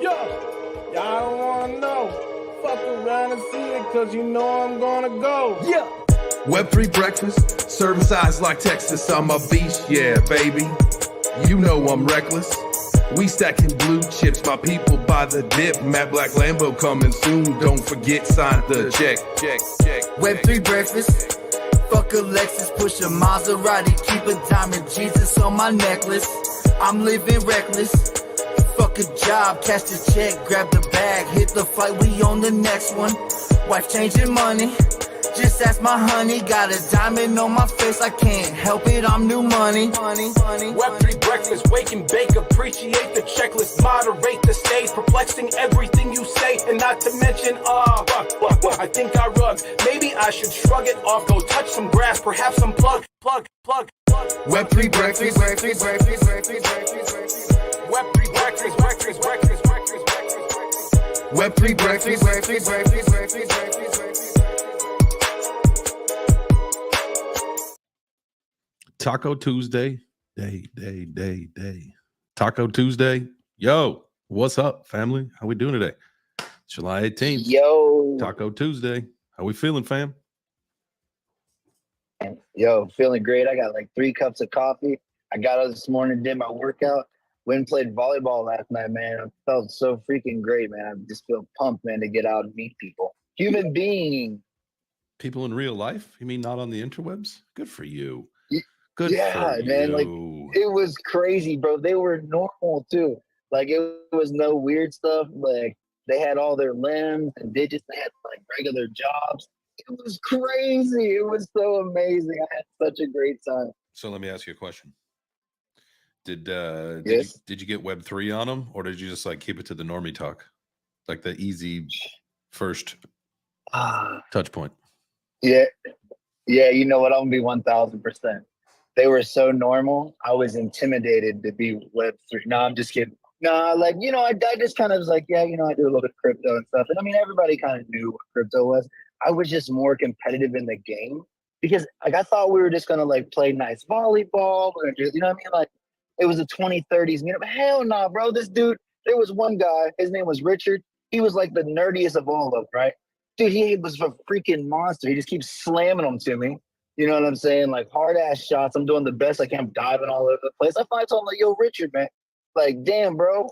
Yo, y'all don't wanna know. Fuck around and see it, cause you know I'm gonna go. Yeah. Web3 breakfast, serving size like Texas. I'm a beast, yeah, baby. You know I'm reckless. We stacking blue chips, my people by the dip. Matte Black Lambo coming soon. Don't forget, sign the check. Web3 breakfast. Fuck a Lexus, push a Maserati, keep a diamond Jesus on my necklace. I'm living reckless. Fuck a job, cash the check, grab the bag, hit the fight, we on the next one. Wife changing money, just ask my honey. Got a diamond on my face, I can't help it, I'm new money. Web3 breakfast, wake and bake, appreciate the checklist, moderate the stage, perplexing everything you say, and not to mention, I think I rug. Maybe I should shrug it off, go touch some grass, perhaps some plug. Web3 breakfast, Web3 breakfast. Taco Tuesday, day. Taco Tuesday. Yo, what's up, family? How we doing today? July 18th. Yo. Taco Tuesday. How we feeling, fam? Yo, feeling great. I got like 3 cups of coffee. I got up this morning, did my workout. Went and played volleyball last night, man. I felt so freaking great, man. I just feel pumped, man, to get out and meet people. Human being. People in real life? You mean not on the interwebs? Good for you. Good yeah, for man. you. Like, it was crazy, bro. They were normal too. Like, it was no weird stuff. Like, they had all their limbs and digits. They had like regular jobs. It was crazy. It was so amazing. I had such a great time. So let me ask you a question. Did Yes? you get Web3 on them, or did you just like keep it to the normie talk, like the easy first touch point? Yeah. You know what? I'm gonna be 1,000%. They were so normal. I was intimidated to be Web3. No, I'm just kidding. No, like, you know, I just kind of was like, yeah, you know, I do a little bit of crypto and stuff. And I mean, everybody kind of knew what crypto was. I was just more competitive in the game because like I thought we were just gonna like play nice volleyball or just, you know what I mean? Like it was the 2030s meetup. Hell no, bro. This dude, there was one guy, his name was Richard. He was like the nerdiest of all of them, right? Dude, he was a freaking monster. He just keeps slamming them to me. You know what I'm saying? Like hard ass shots. I'm doing the best I can. I'm diving all over the place. I finally told him like, yo, Richard, man. Like, damn, bro.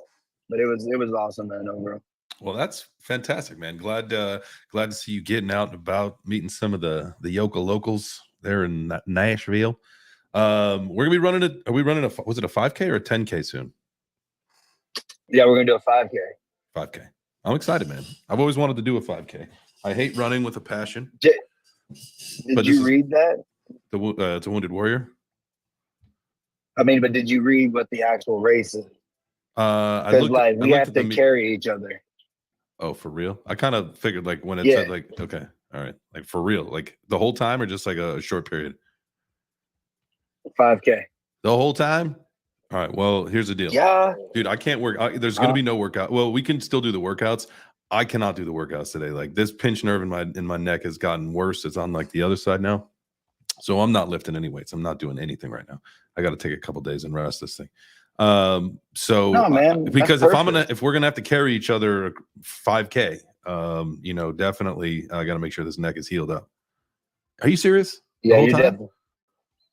But it was awesome, man, overall. Well, that's fantastic, man. Glad to see you getting out and about, meeting some of the Yoka locals there in Nashville. We're gonna be running it. Are we running was it a 5K or a 10K soon? Yeah, we're gonna do a 5K. 5K. I'm excited, man. I've always wanted to do a 5K. I hate running with a passion. Did you read that? It's a Wounded Warrior. I mean, but did you read what the actual race is? Because like we have to carry each other. Oh, for real? I kind of figured like when it said like, okay, all right, like for real, like the whole time or just like a short period? 5K. The whole time? All right. Well, here's the deal. Yeah, dude, I can't work. There's gonna be no workout. Well, we can still do the workouts. I cannot do the workouts today. Like this pinched nerve in my neck has gotten worse. It's on like the other side now. So I'm not lifting any weights. I'm not doing anything right now. I got to take a couple days and rest this thing. So no, man, because if we're gonna have to carry each other 5K, you know, definitely I got to make sure this neck is healed up. Are you serious? Yeah, you definitely.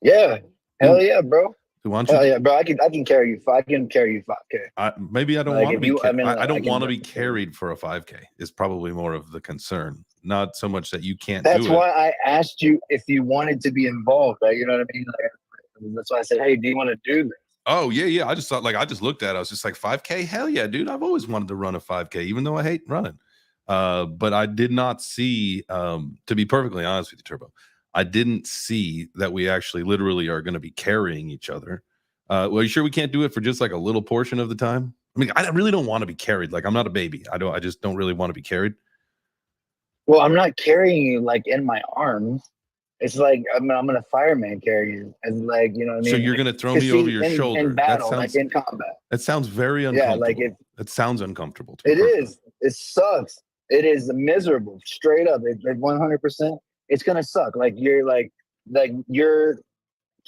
Yeah, hell yeah, bro. Hell yeah, bro. I can carry you. I can carry you 5K. Maybe I don't want to be. I don't want to be carried for a 5K. Is probably more of the concern. Not so much that you can't. That's why I asked you if you wanted to be involved. Right? You know what I mean? Like, that's why I said, hey, do you want to do this? Oh yeah. I just thought like I just looked at it. I was just like 5K. Hell yeah, dude. I've always wanted to run a 5K, even though I hate running. But I did not see. To be perfectly honest with you, Turbo, I didn't see that we actually literally are going to be carrying each other. Well, you sure we can't do it for just like a little portion of the time? I mean, I really don't want to be carried. Like I'm not a baby. I just don't really want to be carried. Well, I'm not carrying you like in my arms. It's like I'm gonna fireman carry you, and like you know what I mean. So you're gonna throw me over your shoulder in battle, like in combat. That sounds very uncomfortable. Yeah, like it sounds uncomfortable. It is. It sucks. It is miserable. Straight up. It's 100%. It's gonna suck. Like your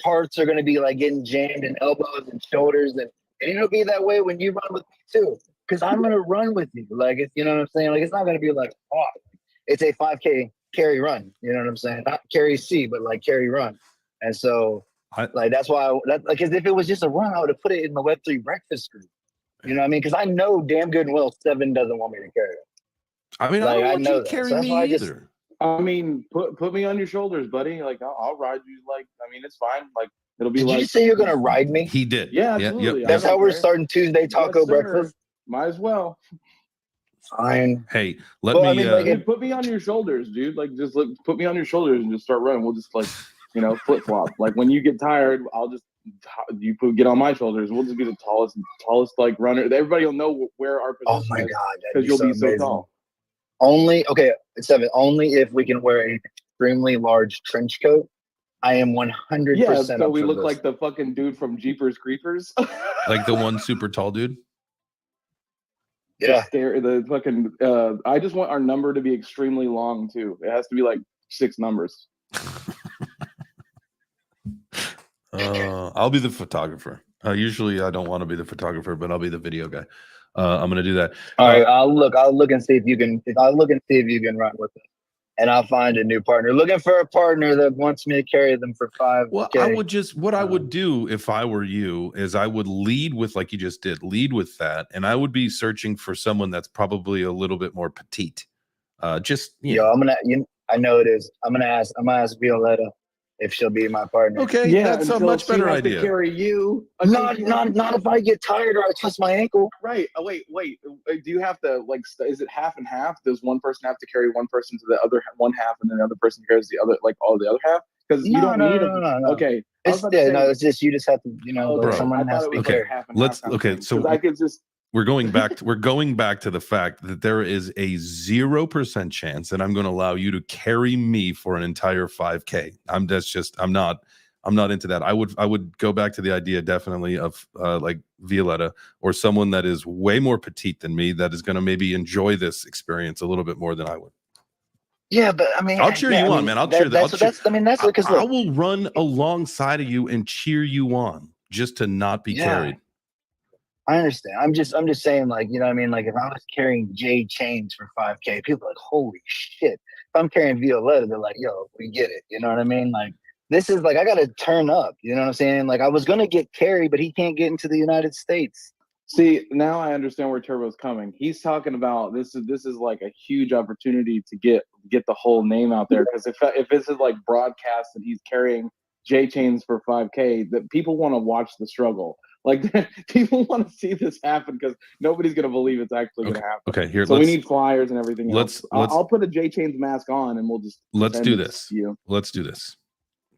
parts are gonna be like getting jammed in elbows and shoulders, and it'll be that way when you run with me too. because I'm gonna run with you. Like, it's, you know what I'm saying? Like, it's not gonna be like, oh, it's a 5K carry run. You know what I'm saying? Not carry C, but like carry run. And so, like, that's why like, if it was just a run, I would have put it in the Web3 breakfast group. You know what I mean? Because I know damn good and well Seven doesn't want me to carry it. I mean, like, I don't want you know to carry so that's me why either. I mean, put me on your shoulders, buddy. Like, I'll ride you. Like, I mean, it's fine. Like, it'll be Did like. you say you're gonna ride me? He did. Yeah, absolutely. That's how we're starting Tuesday taco breakfast. Might as well. Fine. Hey, let me. I mean, Dude, put me on your shoulders, dude. Like, just put me on your shoulders and just start running. We'll just like, flip flop. Like, when you get tired, I'll just get on my shoulders. We'll just be the tallest like runner. Everybody will know where our position is. Oh my god, because you'll be so tall. Only Seven. Only if we can wear an extremely large trench coat. I am 100%. Yeah, so we look like the fucking dude from Jeepers Creepers. Like the one super tall dude. Yeah. The fucking. I just want our number to be extremely long too. It has to be like 6 numbers. I'll be the photographer. Usually I don't want to be the photographer, but I'll be the video guy. I'm gonna do that. All right, I'll look and see if you can. I'll look and see if you can run with it, and I'll find a new partner. Looking for a partner that wants me to carry them for 5K. Well, I would just what I would do if I were you is I would lead with, like you just did, lead with that, and I would be searching for someone that's probably a little bit more petite. Just yo, I know it is. I'm gonna ask Violetta if she'll be my partner. Okay, yeah, that's a much better idea. To carry you. Not if I get tired or I twist my ankle. Right. Oh, wait. Do you have to like? Is it half and half? Does one person have to carry one person to the other one half, and then the other person carries the other, like all the other half? Because you don't need it. No. Okay. It's just you just have to, like someone has to be carried. So I could just. We're going back to the fact that there is a 0% chance that I'm going to allow you to carry me for an entire 5K. I'm not into that. I would go back to the idea definitely of like Violetta or someone that is way more petite than me that is going to maybe enjoy this experience a little bit more than I would. Yeah, but I mean, I'll cheer you on, man. I will run alongside of you and cheer you on just to not be carried. I understand. I'm just saying, like, you know what I mean? Like, if I was carrying J chains for 5K, people are like, holy shit. If I'm carrying Violetta, they're like, yo, we get it. You know what I mean? Like, this is like, I got to turn up. You know what I'm saying? Like, I was going to get carried, but he can't get into the United States. See, now I understand where Turbo's coming. He's talking about this is like a huge opportunity to get the whole name out there. Because if this is like broadcast and he's carrying J chains for 5K, that people want to watch the struggle. Like, people want to see this happen because nobody's going to believe it's actually going to happen. Okay, here. So we need flyers and everything else. I'll put a J Chains mask on and we'll just. Let's do this. Let's do this.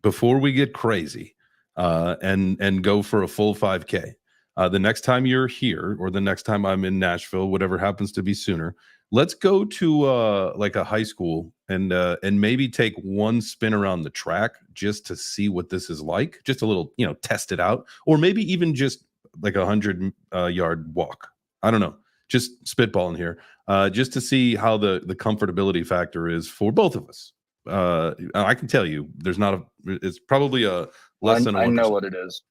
Before we get crazy and go for a full 5K, the next time you're here or the next time I'm in Nashville, whatever happens to be sooner, let's go to like a high school and maybe take one spin around the track just to see what this is like. Just a little, test it out, or maybe even just like 100-yard walk. I don't know, just spitballing here, just to see how the comfortability factor is for both of us. I can tell you, it's probably a less than. I know what it is.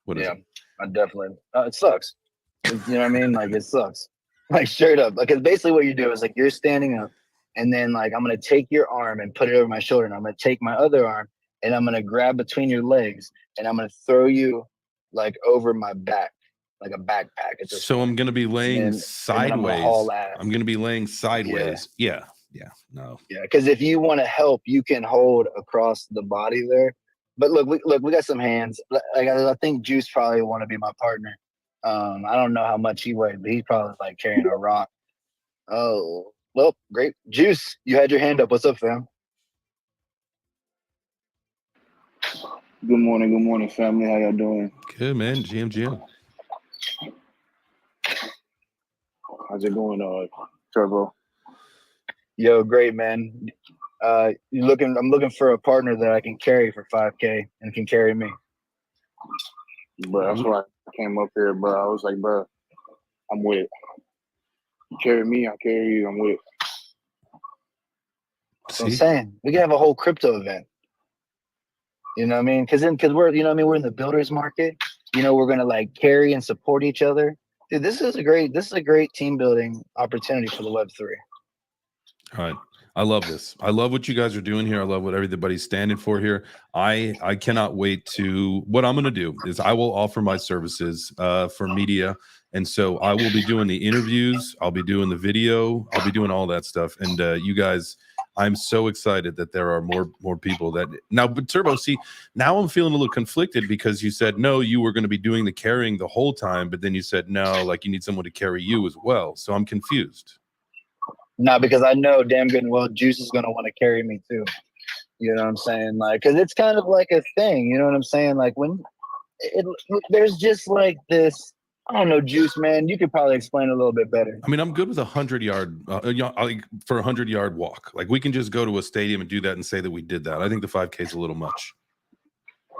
What is it? I definitely. It sucks. You know what I mean? Like, it sucks. Like, straight up. Like, 'cause basically what you do is like you're standing up, and then like I'm gonna take your arm and put it over my shoulder, and I'm gonna take my other arm and I'm gonna grab between your legs, and I'm gonna throw you like over my back, like a backpack. So I'm gonna be laying sideways. I'm gonna be laying sideways. Yeah. No. Yeah, because if you want to help, you can hold across the body there. But look, we got some hands. Like, I think Juice probably want to be my partner. I don't know how much he weighed, but he's probably like carrying a rock. Oh, well, great. Juice, you had your hand up. What's up, fam? Good morning, family. How y'all doing? Good, man. GM. How's it going, Turbo? Yo, great, man. I'm looking for a partner that I can carry for 5K and can carry me. Bro, that's why I came up here, bro. I was like, bro, I'm with it. You carry me, I carry you, I'm with it. That's what I'm saying. We can have a whole crypto event. You know what I mean? Because we're, we're in the builders market. We're gonna like carry and support each other. Dude, this is a great team building opportunity for the Web3. All right. I love this. I love what you guys are doing here. I love what everybody's standing for here. I cannot wait to, what I'm going to do is I will offer my services for media. And so I will be doing the interviews. I'll be doing the video. I'll be doing all that stuff. And you guys, I'm so excited that there are more people that now, but Turbo, see, now I'm feeling a little conflicted because you said, no, you were going to be doing the carrying the whole time. But then you said, no, like you need someone to carry you as well. So I'm confused. Not because I know damn good and well Juice is gonna want to carry me too. You know what I'm saying? Like, cause it's kind of like a thing. You know what I'm saying? Like when there's just like this. I don't know, Juice, man. You could probably explain a little bit better. I mean, I'm good with 100-yard like for 100-yard walk. Like we can just go to a stadium and do that and say that we did that. I think the 5K is a little much.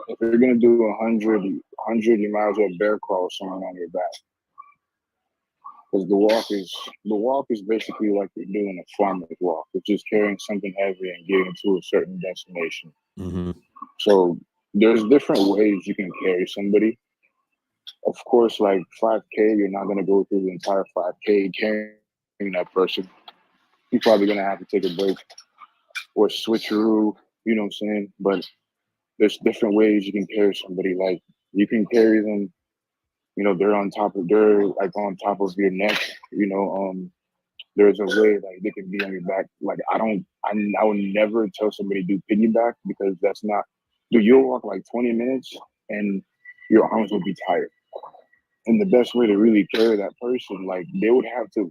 If you're gonna do 100, you might as well bear crawl someone on your back. Because the walk is basically like you're doing a farmer's walk. It's just carrying something heavy and getting to a certain destination. Mm-hmm. So there's different ways you can carry somebody. Of course, like 5K, you're not gonna go through the entire 5K carrying that person. You're probably gonna have to take a break or switcheroo, you know what I'm saying? But there's different ways you can carry somebody. Like you can carry them, you know, they're on top of your neck, you know. There's a way like they can be on your back. Like I would never tell somebody to do piggyback because that's not, dude, you'll walk like 20 minutes and your arms will be tired. And the best way to really carry that person, like they would have to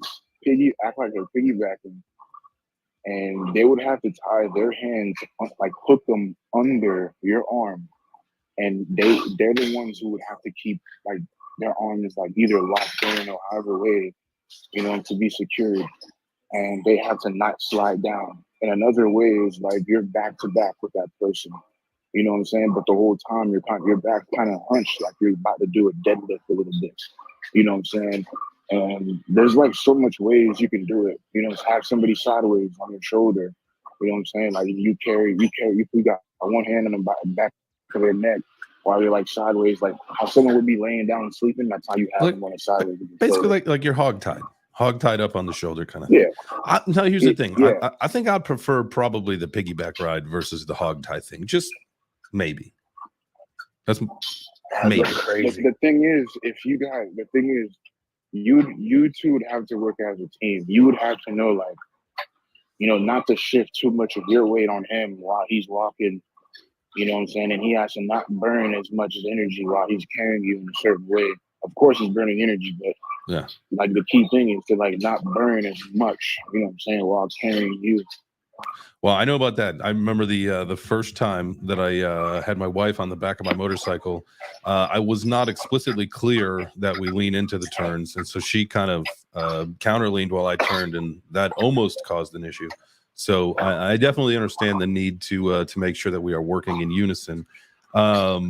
act like they're piggybacking, and they would have to tie their hands, like hook them under your arm, and they're the ones who would have to keep like their arm is like either locked in or however way, you know, to be secured, and they have to not slide down. And another way is like you're back to back with that person, you know what I'm saying? But the whole time your back kind of hunched, like you're about to do a deadlift a little bit, you know what I'm saying? And there's like so much ways you can do it, you know, have somebody sideways on your shoulder, you know what I'm saying? Like you got one hand on the back of their neck while you're like sideways, like how someone would be laying down and sleeping. That's how you have them on the sideways. Basically, like you're hog tied up on the shoulder, kind of. Yeah. Now here's the thing. Yeah. I think I'd prefer probably the piggyback ride versus the hog tie thing. Just maybe. That's maybe crazy. The thing is, you two would have to work as a team. You would have to know, like, you know, not to shift too much of your weight on him while he's walking. You know what I'm saying? And he has to not burn as much energy while he's carrying you in a certain way. Of course, he's burning energy, but yeah, like the key thing is to like not burn as much. You know what I'm saying? While carrying you. Well, I know about that. I remember the first time that I had my wife on the back of my motorcycle. I was not explicitly clear that we lean into the turns, and so she kind of counter leaned while I turned, and that almost caused an issue. So I definitely understand the need to make sure that we are working in unison. I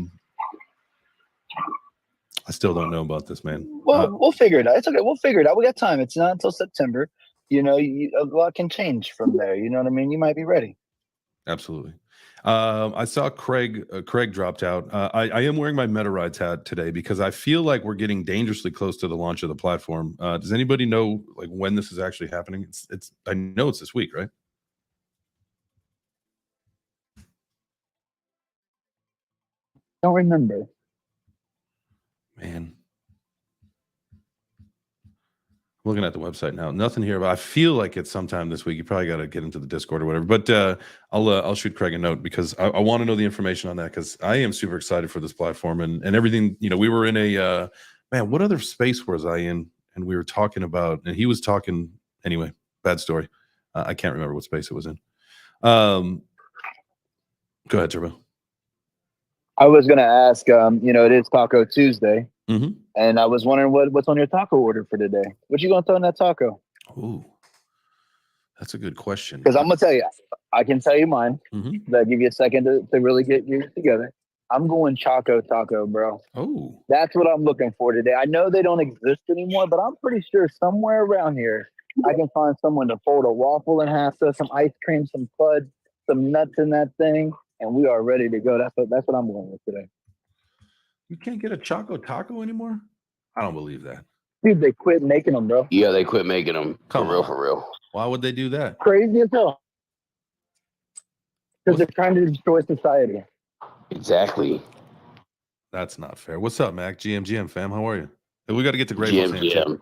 still don't know about this, man. We'll figure it out. It's okay. We'll figure it out. We got time. It's not until September. You know, a lot can change from there. You know what I mean? You might be ready. Absolutely. I saw Craig dropped out. I am wearing my MetaRides hat today because I feel like we're getting dangerously close to the launch of the platform. Does anybody know like when this is actually happening? It's I know it's this week, right? Don't remember. Man. Looking at the website now, nothing here, but I feel like it's sometime this week. You probably got to get into the Discord or whatever. But I'll shoot Craig a note because I want to know the information on that because I am super excited for this platform and everything. You know, we were in a man. What other space was I in? And we were talking about, and he was talking anyway. Bad story. I can't remember what space it was in. Go ahead, Turbo. I was gonna ask. You know, it is Taco Tuesday. Mm-hmm. And I was wondering what's on your taco order for today. What you gonna throw in that taco? Ooh, that's a good question. Because I'm gonna tell you, I can tell you mine. Mm-hmm. That'll give you a second to really get you together. I'm going Choco Taco, bro. Oh, that's what I'm looking for today. I know they don't exist anymore, but I'm pretty sure somewhere around here I can find someone to fold a waffle in half, throw some ice cream, some fudge, some nuts in that thing, and we are ready to go. That's what I'm going with today. you can't get a Choco Taco anymore? I don't believe that. Dude, they quit making them, bro. Yeah, they quit making them. Come For real, on. for real. Why would they do that? Crazy as hell. Because they're trying to destroy society. Exactly. That's not fair. What's up, Mac? GM fam. How are you? Hey, we got to get to Grateful Sam.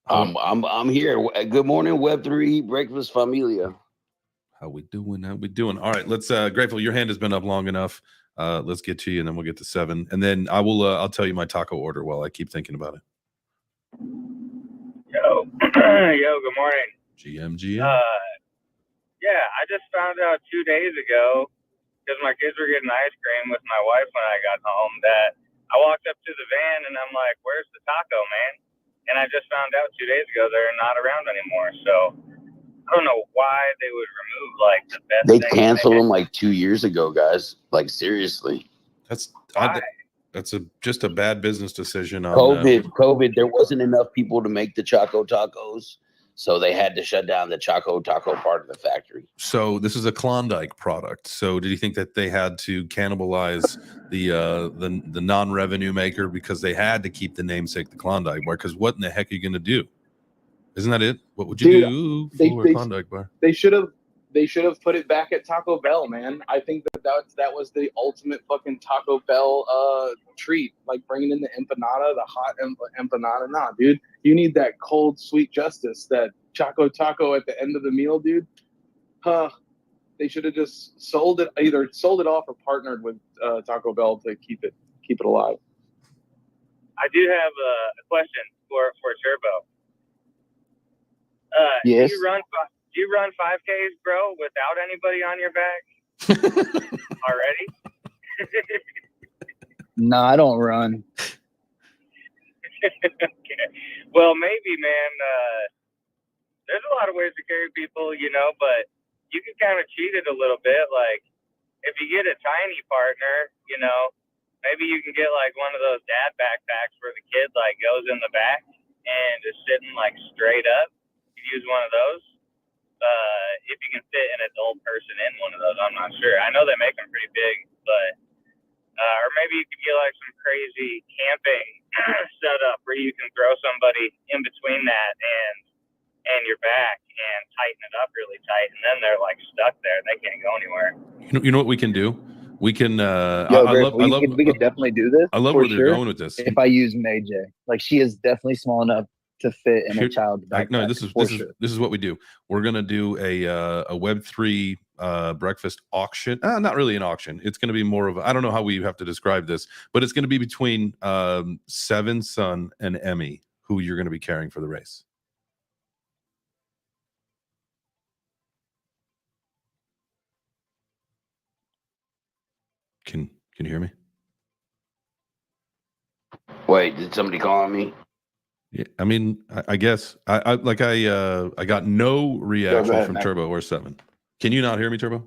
GM. I'm here. Good morning, Web3 Breakfast Familia. How we doing? All right, let's Grateful, your hand has been up long enough. Let's get to you, and then we'll get to 7. And then I'll tell you my taco order while I keep thinking about it. Yo, good morning. GM. Yeah, I just found out 2 days ago, because my kids were getting ice cream with my wife when I got home, that I walked up to the van and I'm like, where's the taco, man? And I just found out 2 days ago they're not around anymore. So I don't know why they would remove like the best They thing canceled them like 2 years ago, guys. Like, seriously. That's just a bad business decision. On COVID, there wasn't enough people to make the Choco Tacos. So they had to shut down the Choco Taco part of the factory. So this is a Klondike product. So did you think that they had to cannibalize the non-revenue maker because they had to keep the namesake the Klondike bar? Because what in the heck are you going to do? Isn't that it? What would you do for a Klondike bar? They should have put it back at Taco Bell, man. I think that was the ultimate fucking Taco Bell treat. Like bringing in the empanada, the hot empanada. Nah, dude, you need that cold, sweet justice, that Choco Taco at the end of the meal, dude. They should have just either sold it off or partnered with Taco Bell to keep it alive. I do have a question for Turbo. Yes. Do you run 5Ks, bro, without anybody on your back already? No, I don't run. Okay. Well, maybe, man. There's a lot of ways to carry people, but you can kind of cheat it a little bit. Like, if you get a tiny partner, maybe you can get like one of those dad backpacks where the kid like goes in the back and is sitting like straight up. You use one of those. If you can fit an adult person in one of those, I'm not sure. I know they make them pretty big, but or maybe you could get like some crazy camping setup where you can throw somebody in between that and your back and tighten it up really tight, and then they're like stuck there. They can't go anywhere. You know what we can do? We can. We could definitely do this. I love where they're going with this. If I use May-J, like she is definitely small enough to fit in a child's backpack. No, this is what we do. We're gonna do a Web3 breakfast auction. Not really an auction. It's gonna be more of I don't know how we have to describe this, but it's gonna be between Seven, Sun, and Emmy, who you're gonna be carrying for the race. Can you hear me? Wait, did somebody call on me? Yeah, I mean, I guess I got no reaction from Turbo or 7. Can you not hear me, Turbo?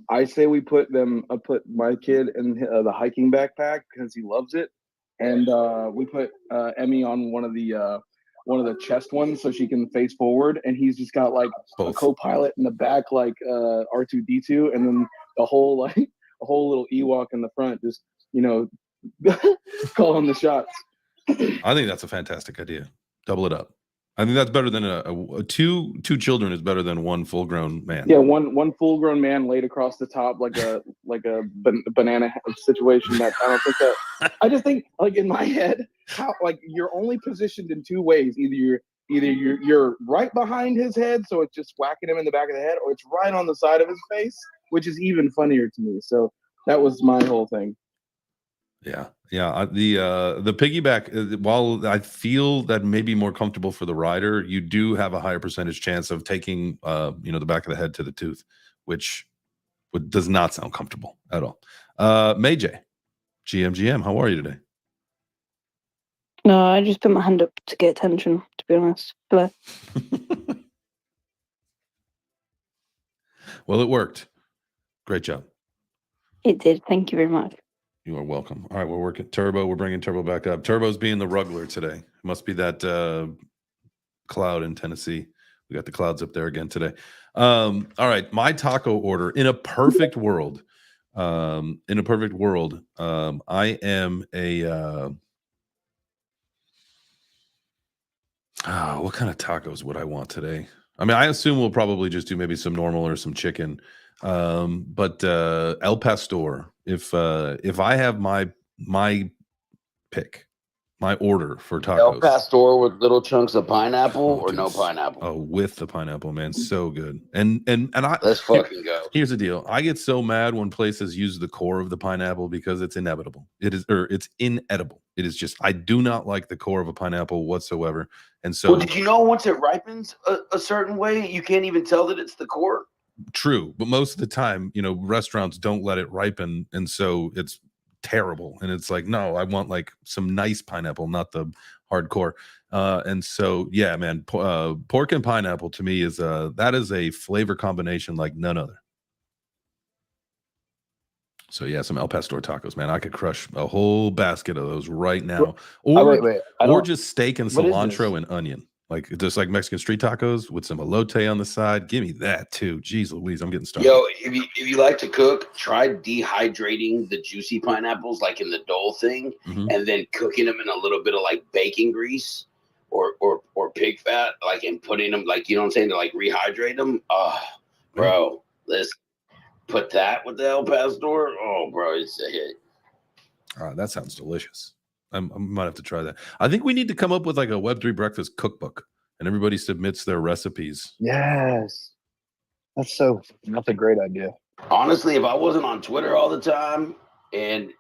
I say we put my kid in the hiking backpack because he loves it, and we put Emmy on one of the chest ones so she can face forward, and he's just got like a co-pilot in the back, like R2-D2, and then a whole little Ewok in the front, just calling the shots. I think that's a fantastic idea. Double it up. I think that's better than two children is better than one full-grown man. Yeah, one full-grown man laid across the top like a banana situation. That I don't think that. I just think like in my head, how like you're only positioned in two ways. Either you're right behind his head, so it's just whacking him in the back of the head, or it's right on the side of his face, which is even funnier to me. So that was my whole thing. Yeah. The piggyback, while I feel that may be more comfortable for the rider, you do have a higher percentage chance of taking the back of the head to the tooth, which does not sound comfortable at all. May-J, GM, how are you today? No, I just put my hand up to get attention, to be honest. Hello. Well, it worked. Great job. It did. Thank you very much. You are welcome. All right, we're working Turbo. We're bringing Turbo back up. Turbo's being the ruggler today. It must be that cloud in Tennessee. We got the clouds up there again today. All right, my taco order. In a perfect world, I am a What kind of tacos would I want today? I mean, I assume we'll probably just do maybe some normal or some chicken. But El Pastor, if I have my pick, my order for El tacos. Pastor with little chunks of pineapple or dude, no pineapple? Oh, with the pineapple, man, so good. And I Let's fucking go. Here's the deal. I get so mad when places use the core of the pineapple because it's inevitable. It's inedible. It is just, I do not like the core of a pineapple whatsoever. And so, Well, did you know once it ripens a certain way, you can't even tell that it's the core? true, but most of the time, restaurants don't let it ripen, and so it's terrible. And it's like, no, I want like some nice pineapple, not the hardcore. And so, yeah, man, pork and pineapple to me is that is a flavor combination like none other. So yeah, some El Pastor tacos, man. I could crush a whole basket of those right now, wait. or just steak and What is cilantro this? and onion, like just like Mexican street tacos with some elote on the side. Give me that too. Jeez Louise, I'm getting started. Yo, if you like to cook, try dehydrating the juicy pineapples like in the Dole thing, and then cooking them in a little bit of like bacon grease or pig fat, like, and putting them like, you know what I'm saying, to like rehydrate them. Oh, bro, let's put that with the El Pastor. Oh, bro, it's a hit. That sounds delicious. I might have to try that. I think we need to come up with like a Web3 breakfast cookbook, and everybody submits their recipes. Yes. That's a great idea. Honestly, if I wasn't on Twitter all the time and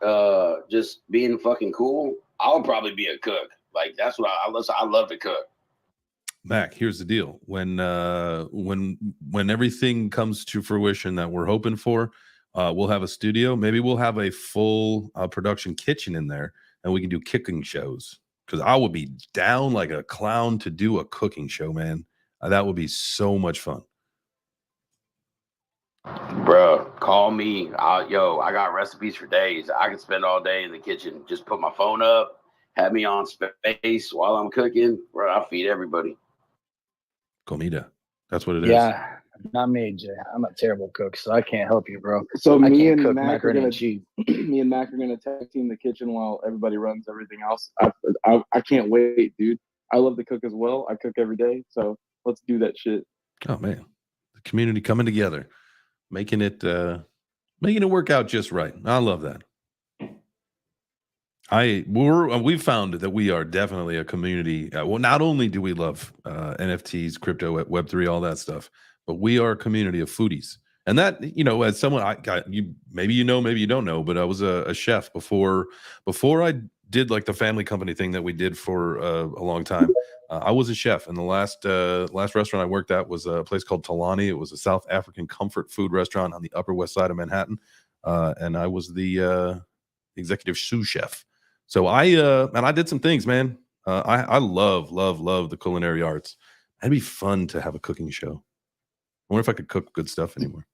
just being fucking cool, I would probably be a cook. Like, that's what I love to cook. Mac, here's the deal. When everything comes to fruition that we're hoping for, we'll have a studio. Maybe we'll have a full production kitchen in there, and we can do cooking shows. Because I would be down like a clown to do a cooking show, man. That would be so much fun. Bro, call me. I got recipes for days. I can spend all day in the kitchen. Just put my phone up, have me on space while I'm cooking. Bro, I feed everybody. Comida. That's what it is. Yeah, not me, Jay. I'm a terrible cook, so I can't help you, bro. So I me can't and cook Mac are macaroni gonna and cheese. me and Mac are gonna tag team the kitchen while everybody runs everything else. I can't wait, dude. I love to cook as well. I cook every day, so let's do that shit. Oh man, the community coming together, making it work out just right. I love that. We've found that we are definitely a community. Well, not only do we love NFTs, crypto, Web3, all that stuff, but we are a community of foodies. And that, as someone, maybe you know, maybe you don't know, but I was a chef before I did like the family company thing that we did for a long time. I was a chef, and the last restaurant I worked at was a place called Talani. It was a South African comfort food restaurant on the Upper West Side of Manhattan, and I was the executive sous chef. So I did some things, man. I love the culinary arts. It'd be fun to have a cooking show. I wonder if I could cook good stuff anymore.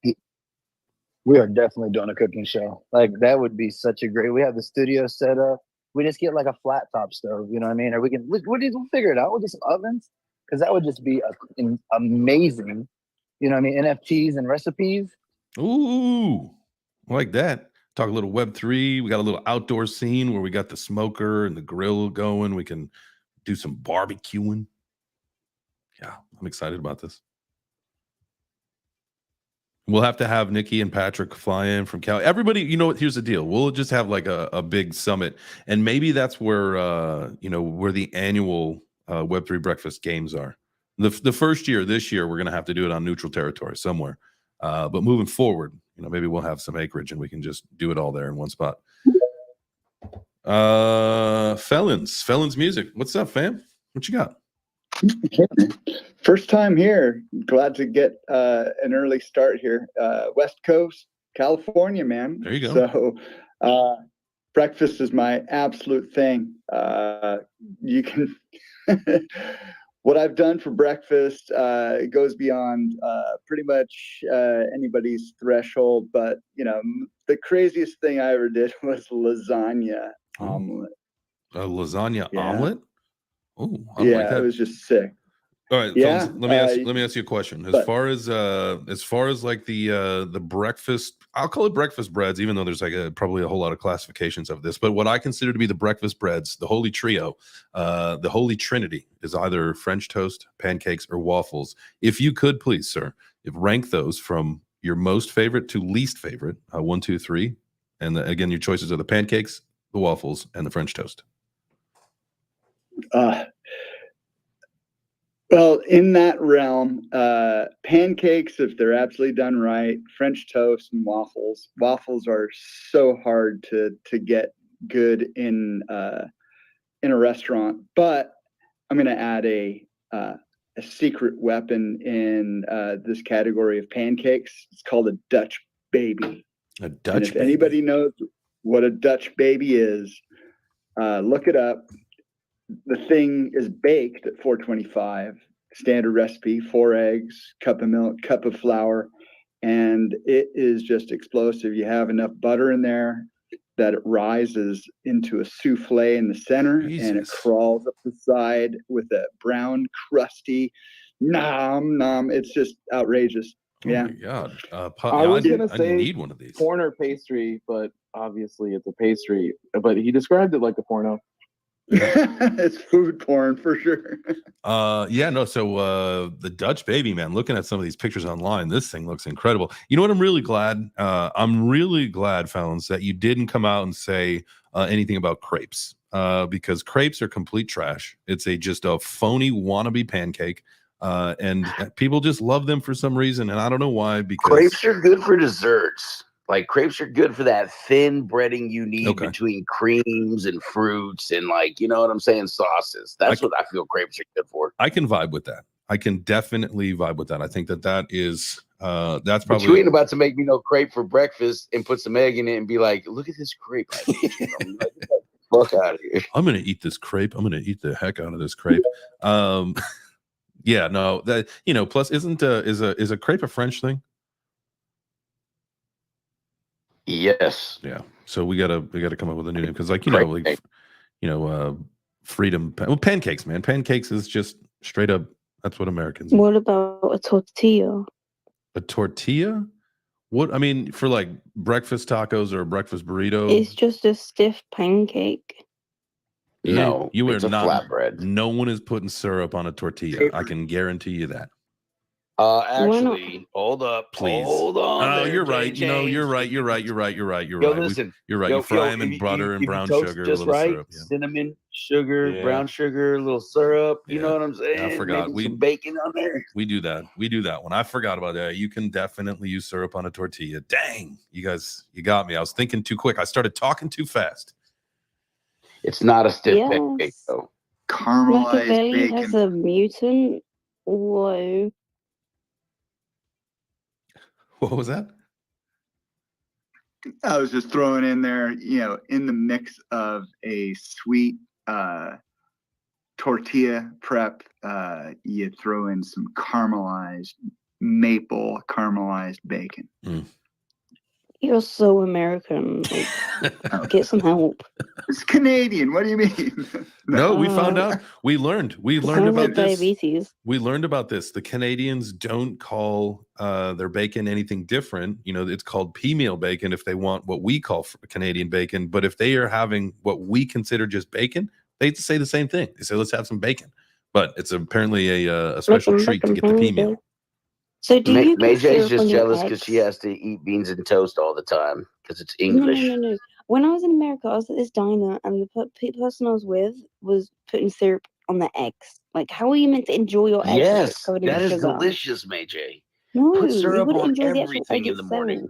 We are definitely doing a cooking show. Like, that would be such a great. We have the studio set up. We just get like a flat top stove, you know what I mean? Or we'll figure it out. We'll get some ovens, because that would just be amazing. You know what I mean? NFTs and recipes. Ooh, I like that. Talk a little Web3. We got a little outdoor scene where we got the smoker and the grill going. We can do some barbecuing. Yeah, I'm excited about this. We'll have to have Nikki and Patrick fly in from Cali. Everybody, here's the deal. We'll just have like a big summit. And maybe that's where, where the annual Web3 Breakfast games are. The first year, this year, we're going to have to do it on neutral territory somewhere. But moving forward, maybe we'll have some acreage and we can just do it all there in one spot. Felons music. What's up, fam? What you got? First time here. Glad to get an early start here. West Coast, California, man. There you go. So breakfast is my absolute thing. You can what I've done for breakfast goes beyond pretty much anybody's threshold. But the craziest thing I ever did was lasagna omelet. A lasagna omelet? Oh, yeah, like that. it was just sick. All right, Yeah, fellas, let me ask you a question. As far as like the breakfast, I'll call it breakfast breads, even though there's like probably a whole lot of classifications of this. But what I consider to be the breakfast breads, the holy trio, the holy trinity, is either French toast, pancakes, or waffles. If you could, please, sir, rank those from your most favorite to least favorite, 1, 2, 3, and again, your choices are the pancakes, the waffles, and the French toast. Well, in that realm, pancakes, if they're absolutely done right, French toast and waffles. Waffles are so hard to get good in a restaurant. But I'm going to add a secret weapon in this category of pancakes. It's called a Dutch baby. A Dutch and if baby. anybody knows what a Dutch baby is, look it up. The thing is baked at 425, standard recipe, 4 eggs, cup of milk, cup of flour, and it is just explosive. You have enough butter in there that it rises into a souffle in the center, and it crawls up the side with a brown, crusty nom nom. It's just outrageous. Yeah. Oh my God. I was gonna say need one of these. Porn or pastry, but obviously it's a pastry. But he described it like a porno. It's food porn for sure. Yeah, no. So the Dutch baby, man, looking at some of these pictures online, this thing looks incredible. You know what? I'm really glad, felons, that you didn't come out and say anything about crepes, because crepes are complete trash. It's just a phony wannabe pancake. And people just love them for some reason, and I don't know why. Because crepes are good for desserts. Like crepes are good for that thin breading you need between creams and fruits and, like, you know what I'm saying, sauces. That's what I feel crepes are good for. I can vibe with that. I can definitely vibe with that. I think that is that's probably. But you ain't about to make me no crepe for breakfast and put some egg in it and be like, look at this crepe. I'm like, get the fuck out of here. I'm gonna eat this crepe. I'm gonna eat the heck out of this crepe. Yeah, no, that, you know. Plus, is a crepe a French thing? Yes. Yeah. So we gotta come up with a new name, because, like, you know, like, you know, freedom. Well, pancakes, man. Pancakes is just straight up. That's what Americans eat. What about a tortilla? A tortilla? What? I mean, for like breakfast tacos or a breakfast burrito. It's just a stiff pancake. No, you are it's a not. flatbread. No one is putting syrup on a tortilla. I can guarantee you that. Actually, hold up, please. Hold on. Oh, you're right. You know, you're right. You're right. Listen, you're right. You fry them in butter and brown sugar, just a little right. syrup. Yeah. Cinnamon, sugar, Yeah. brown sugar, a little syrup. You know what I'm saying? I forgot. Maybe some bacon on there. We do that. We do that one. I forgot about that. You can definitely use syrup on a tortilla. Dang, you guys, you got me. I was thinking too quick. I started talking too fast. It's not a stiff pancake, though. Caramelized Machiavelli bacon. has a mutant. Whoa. What was that? I was just throwing in there, you know, in the mix of a sweet tortilla prep, you throw in some maple caramelized bacon. You're so American. Like, get some help. It's Canadian. What do you mean? No, we found out. We learned about this. Diabetes. We learned about this. The Canadians don't call their bacon anything different. You know, it's called pea meal bacon if they want what we call Canadian bacon. But if they are having what we consider just bacon, they say the same thing. They say, let's have some bacon. But it's apparently a special treat to get the pea meal. So do you Mayj's just jealous because she has to eat beans and toast all the time because it's English. No. When I was in America, I was at this diner, and the person I was with was putting syrup on the eggs. Like, how are you meant to enjoy your eggs? Yes, covered in that is sugar? delicious, Mayj. No, Put you syrup wouldn't on enjoy the actual everything egg in the morning.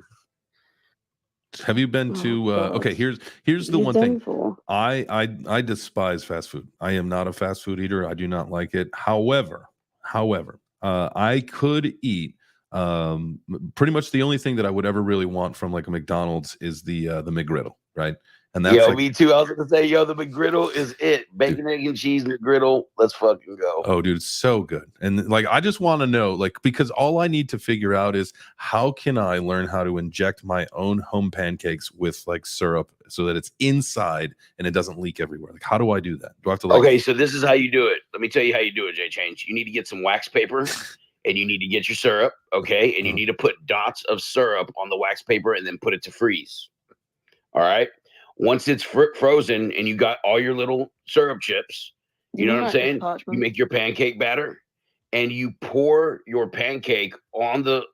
Have you been to okay, here's the one thing. I despise fast food. I am not a fast food eater. I do not like it. However, I could eat pretty much the only thing that I would ever really want from like a McDonald's is the McGriddle, right? And that's Yo, like, me too. I was gonna say, yo, the McGriddle is it. Bacon, egg, and cheese McGriddle. Let's fucking go. oh, dude, it's so good. And like, I just want to know, like, because all I need to figure out is how can I learn how to inject my own home pancakes with like syrup so that it's inside and it doesn't leak everywhere. Like, how do I do that? Do I have to like? Okay, so this is how you do it. Let me tell you how you do it, J Change. You need to get some wax paper and you need to get your syrup, okay? And you need to put dots of syrup on the wax paper and then put it to freeze. All right. Once it's frozen and you got all your little syrup chips, you know what I'm saying? You make your pancake batter and you pour your pancake on the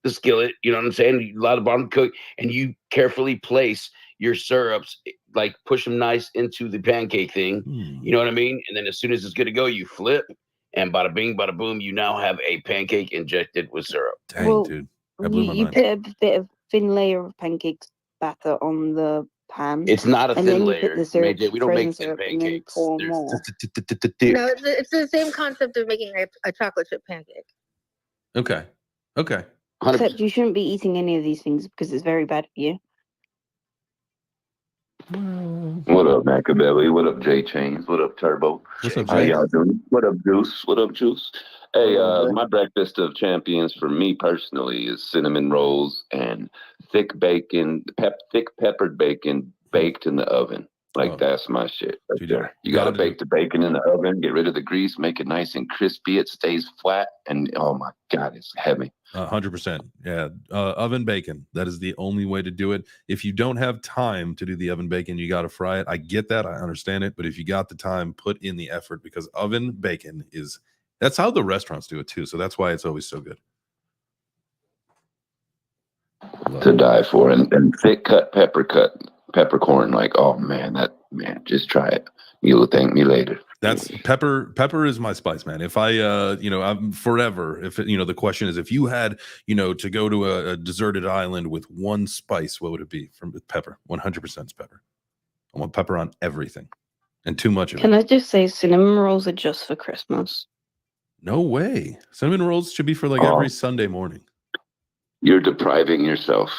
skillet. You know what I'm saying? You allow the bottom to cook and you carefully place your syrups, like push them nice into the pancake thing. You know what I mean? And then as soon as it's good to go, you flip and bada bing, bada boom, you now have a pancake injected with syrup. Dang, dude. That blew my You mind. put a bit of thin layer of pancakes batter on the pan. It's not a and thin then layer. You put the syrup, Mayday, we don't make thin syrup, and then pancakes. pour There's more. No, it's the same concept of making a chocolate chip pancake. Okay. Okay. 100%. Except you shouldn't be eating any of these things because it's very bad for you. What up, Machiavelli? What up, J Chains? What up, Turbo? What's up, How Jay? y'all doing? What up, Juice? What up, Juice? Hey, my breakfast of champions for me personally is cinnamon rolls and thick bacon, thick peppered bacon baked in the oven. Like, that's my shit right there. You got to bake the bacon in the oven, get rid of the grease, make it nice and crispy. It stays flat, and oh my God, it's heavy. 100%. Yeah. Oven bacon. That is the only way to do it. If you don't have time to do the oven bacon, you got to fry it. I get that. I understand it. But if you got the time, put in the effort, because oven bacon that's how the restaurants do it too. So that's why it's always so good. To die for. And thick cut peppercorn. Like, oh man, just try it. You'll thank me later. That's pepper is my spice, man. If I I'm forever, if the question is, if you had to go to a deserted island with one spice, what would it be? From pepper. 100% is pepper. I want pepper on everything, and too much of it. Can I just say cinnamon rolls are just for Christmas? No way. Cinnamon rolls should be for like every Sunday morning. You're depriving yourself.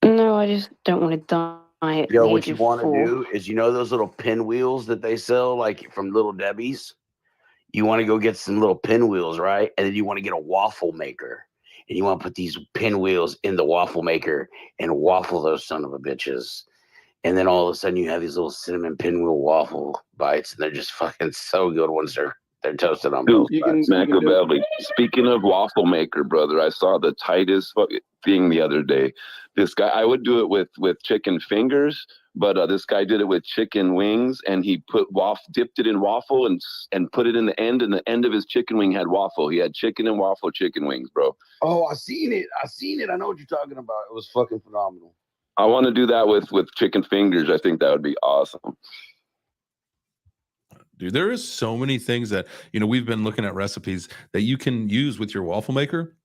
No, I just don't want to die. Yo, what you want to do is, those little pinwheels that they sell, like from Little Debbie's? You want to go get some little pinwheels, right? And then you want to get a waffle maker. And you want to put these pinwheels in the waffle maker and waffle those son of a bitches. And then all of a sudden you have these little cinnamon pinwheel waffle bites. And they're just fucking so good once they're toasted on both sides. Machiavelli. Speaking of waffle maker, brother, I saw the tightest thing the other day. This guy, I would do it with chicken fingers, but this guy did it with chicken wings, and he dipped it in waffle and put it in the end, and the end of his chicken wing had waffle. He had chicken and waffle chicken wings, bro. Oh, I seen it. I know what you're talking about. It was fucking phenomenal. I want to do that with chicken fingers. I think that would be awesome. Dude, there is so many things that, we've been looking at recipes that you can use with your waffle maker.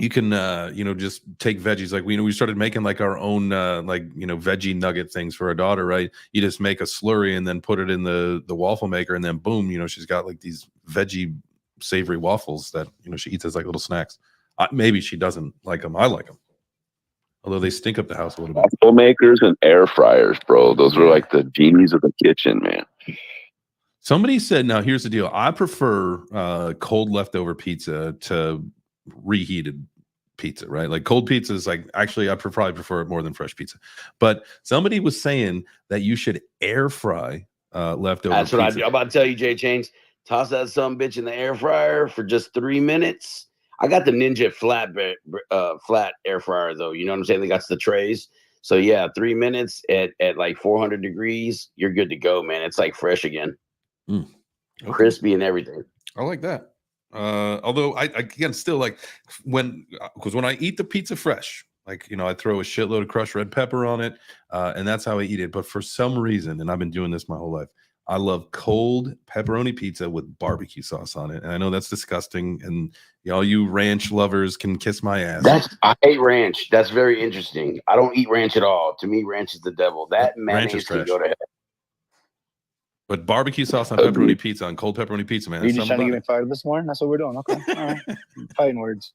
You can, just take veggies. Like, we started making like our own, veggie nugget things for our daughter, right? You just make a slurry and then put it in the waffle maker, and then boom, she's got like these veggie savory waffles that, she eats as like little snacks. Maybe she doesn't like them. I like them. Although they stink up the house a little bit. Waffle makers and air fryers, bro. Those were like the genies of the kitchen, man. Somebody said, now here's the deal. I prefer cold leftover pizza to reheated pizza, right? Like cold pizza is like, actually, I probably prefer it more than fresh pizza. But somebody was saying that you should air fry leftover That's pizza. what I'm about to tell you, Jay Chains. Toss that some bitch in the air fryer for just 3 minutes. I got the Ninja flat air fryer, though. You know what I'm saying? They got the trays. So, yeah, 3 minutes at like 400 degrees, you're good to go, man. It's like fresh again. Okay. Crispy and everything. I like that. Although I again still like because when I eat the pizza fresh, like I throw a shitload of crushed red pepper on it, and that's how I eat it. But for some reason, and I've been doing this my whole life, I love cold pepperoni pizza with barbecue sauce on it. And I know that's disgusting, and all you ranch lovers can kiss my ass. I hate ranch. That's very interesting. I don't eat ranch at all. To me, ranch is the devil. That mayonnaise can go to hell. But barbecue sauce on pepperoni pizza, on cold pepperoni pizza, man. Are you just trying to get me fired this morning? That's what we're doing. Okay. All right. Fighting words.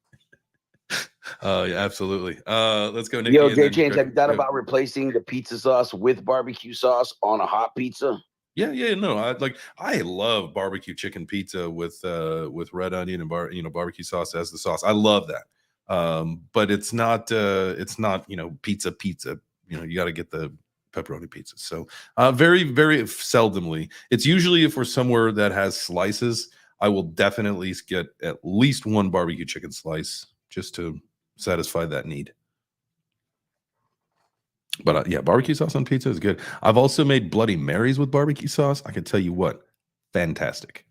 Yeah, absolutely. Let's go, Nikki. Yo, and J then Change, have Greg. you thought Yep. about replacing the pizza sauce with barbecue sauce on a hot pizza? Yeah, no, I love barbecue chicken pizza with red onion and barbecue sauce as the sauce. I love that. But it's not pizza. You got to get the pepperoni pizza. So very, very seldomly. It's usually if we're somewhere that has slices, I will definitely get at least one barbecue chicken slice just to satisfy that need. But yeah, barbecue sauce on pizza is good. I've also made Bloody Marys with barbecue sauce. I can tell you what, fantastic.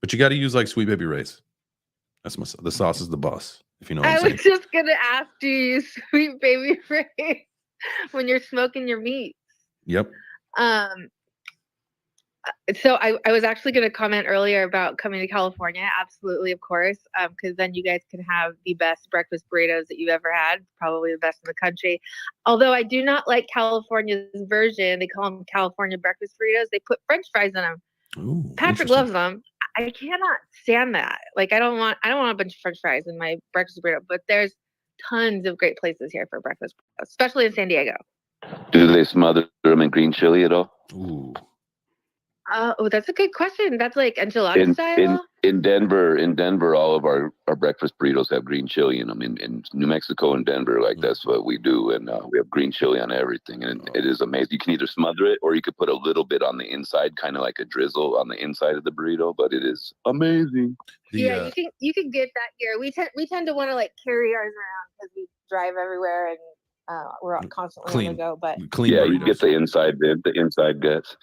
But you got to use like Sweet Baby Ray's. The sauce is the boss, if you know what I'm I saying. was just gonna ask, do you use Sweet Baby Ray when you're smoking your meat? Yep. So I was actually going to comment earlier about coming to California. Absolutely, of course, because then you guys can have the best breakfast burritos that you've ever had, probably the best in the country. Although I do not like California's version. They call them California breakfast burritos. They put French fries in them. Ooh, Patrick loves them. I cannot stand that. Like I don't want a bunch of French fries in my breakfast burrito. But there's tons of great places here for breakfast burritos, especially in San Diego. Do they smother them in green chili at all? Ooh. Oh, that's a good question. That's like enchilada style. In Denver, all of our breakfast burritos have green chili in them. In New Mexico and Denver, like that's what we do, and we have green chili on everything, and it is amazing. You can either smother it or you could put a little bit on the inside, kind of like a drizzle on the inside of the burrito. But it is amazing. Yeah, you can get that here. We tend to want to like carry ours around because we drive everywhere and we're constantly on the go. But yeah, you get the inside guts.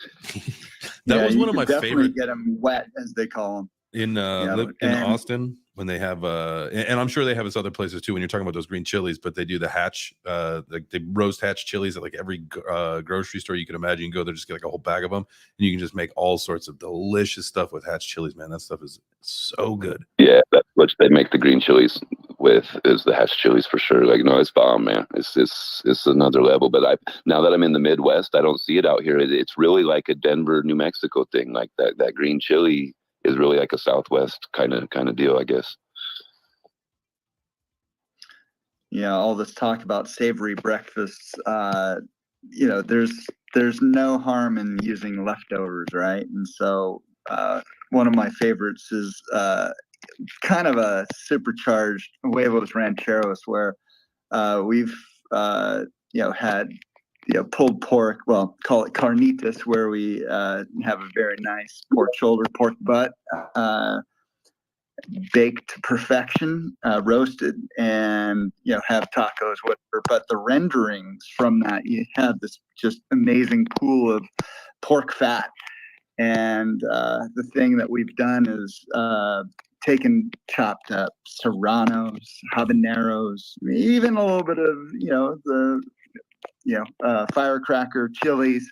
That was one of you my can definitely favorite. get them wet, as they call them. In Austin, when they have and I'm sure they have this other places too when you're talking about those green chilies, but they do the hatch like they roast hatch chilies at like every grocery store you can imagine. You can go there, just get like a whole bag of them, and you can just make all sorts of delicious stuff with hatch chilies, man. That stuff is so good. Yeah, that's what they make the green chilies with, is the hatch chilies for sure. Like, no, it's bomb, man. It's another level. But now that I'm in the Midwest, I don't see it out here. It's really like a Denver, New Mexico thing. Like that green chili is really like a Southwest kind of deal, I guess. Yeah, all this talk about savory breakfasts, there's no harm in using leftovers, right? And so one of my favorites is kind of a supercharged huevos rancheros, where we've had pulled pork, well, call it carnitas, where we have a very nice pork shoulder, pork butt, baked to perfection, roasted, and have tacos, whatever. But the renderings from that, you have this just amazing pool of pork fat. And the thing that we've done is taken chopped up serranos, habaneros, even a little bit of firecracker chilies,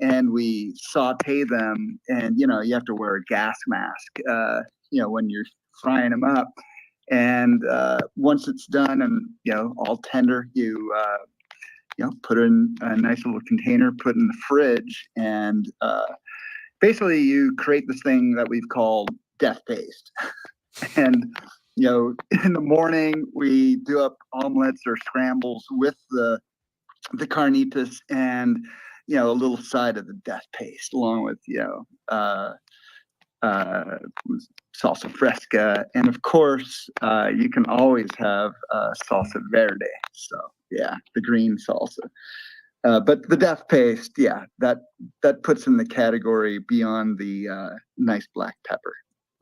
and we saute them. And you have to wear a gas mask when you're frying them up. And once it's done and all tender, you put it in a nice little container, put it in the fridge, and basically you create this thing that we've called death paste. And in the morning we do up omelets or scrambles with the carnitas and a little side of the death paste, along with salsa fresca, and of course you can always have salsa verde. So yeah, the green salsa. But the death paste, yeah, that puts in the category beyond the nice black pepper.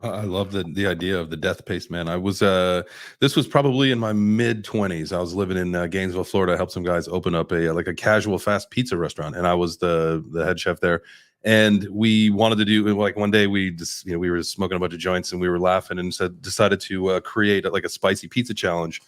I love the idea of the death paste, man. I was this was probably in my mid-20s. I was living in Gainesville, Florida. I helped some guys open up a casual fast pizza restaurant, and I was the head chef there. And we wanted to do, like, one day we just we were smoking a bunch of joints and we were laughing and decided to create like a spicy pizza challenge.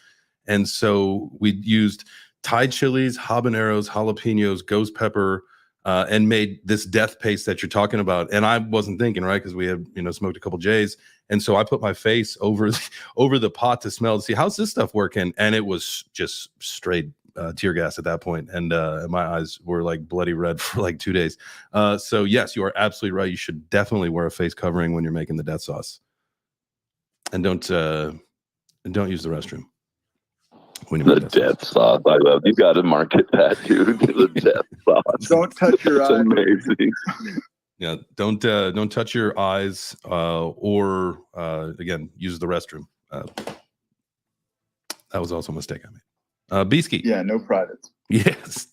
And so we used Thai chilies, habaneros, jalapenos, ghost pepper, and made this death paste that you're talking about. And I wasn't thinking, right, because we had smoked a couple J's, and so I put my face over the pot to smell to see how's this stuff working, and it was just straight tear gas at that point, and my eyes were like bloody red for like 2 days. So yes, you are absolutely right. You should definitely wear a face covering when you're making the death sauce, and don't and don't use the restroom. The death sauce. I love. You got to market that, dude. The death sauce. Don't touch your It's eyes. amazing. Yeah, don't touch your eyes or again use the restroom. That was also a mistake I made. Beasky. Yeah, no privates. Yes,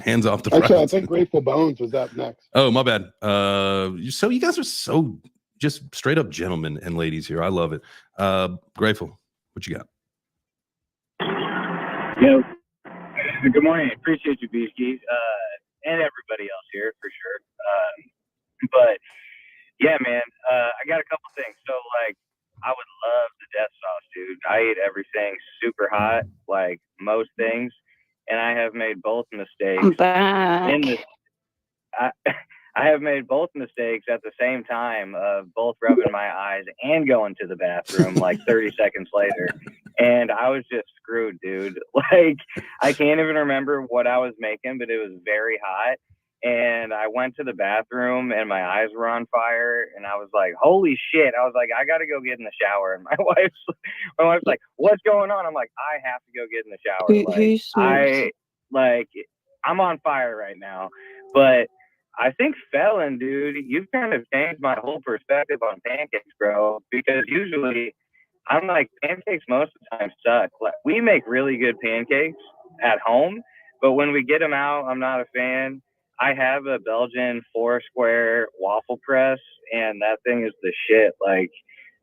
hands off the Actually, privates. I think Grateful Bones was up next. Oh, my bad. So you guys are so just straight up gentlemen and ladies here. I love it. Grateful. What you got? Yo, good morning. Appreciate you, Beastie, and everybody else here for sure. But yeah, man, I got a couple things. So like, I would love the death sauce, dude. I eat everything super hot, like most things, and I have made both mistakes. I'm back. I have made both mistakes at the same time of both rubbing my eyes and going to the bathroom like 30 seconds later. And I was just screwed, dude. Like, I can't even remember what I was making, but it was very hot. And I went to the bathroom and my eyes were on fire. And I was like, holy shit. I was like, I got to go get in the shower. And my wife's like, what's going on? I'm like, I have to go get in the shower. I'm on fire right now. But I think Felon, dude, you've kind of changed my whole perspective on pancakes, bro. Because usually I'm like, pancakes most of the time suck. Like, we make really good pancakes at home, but when we get them out, I'm not a fan. I have a Belgian 4-square waffle press, and that thing is the shit. Like,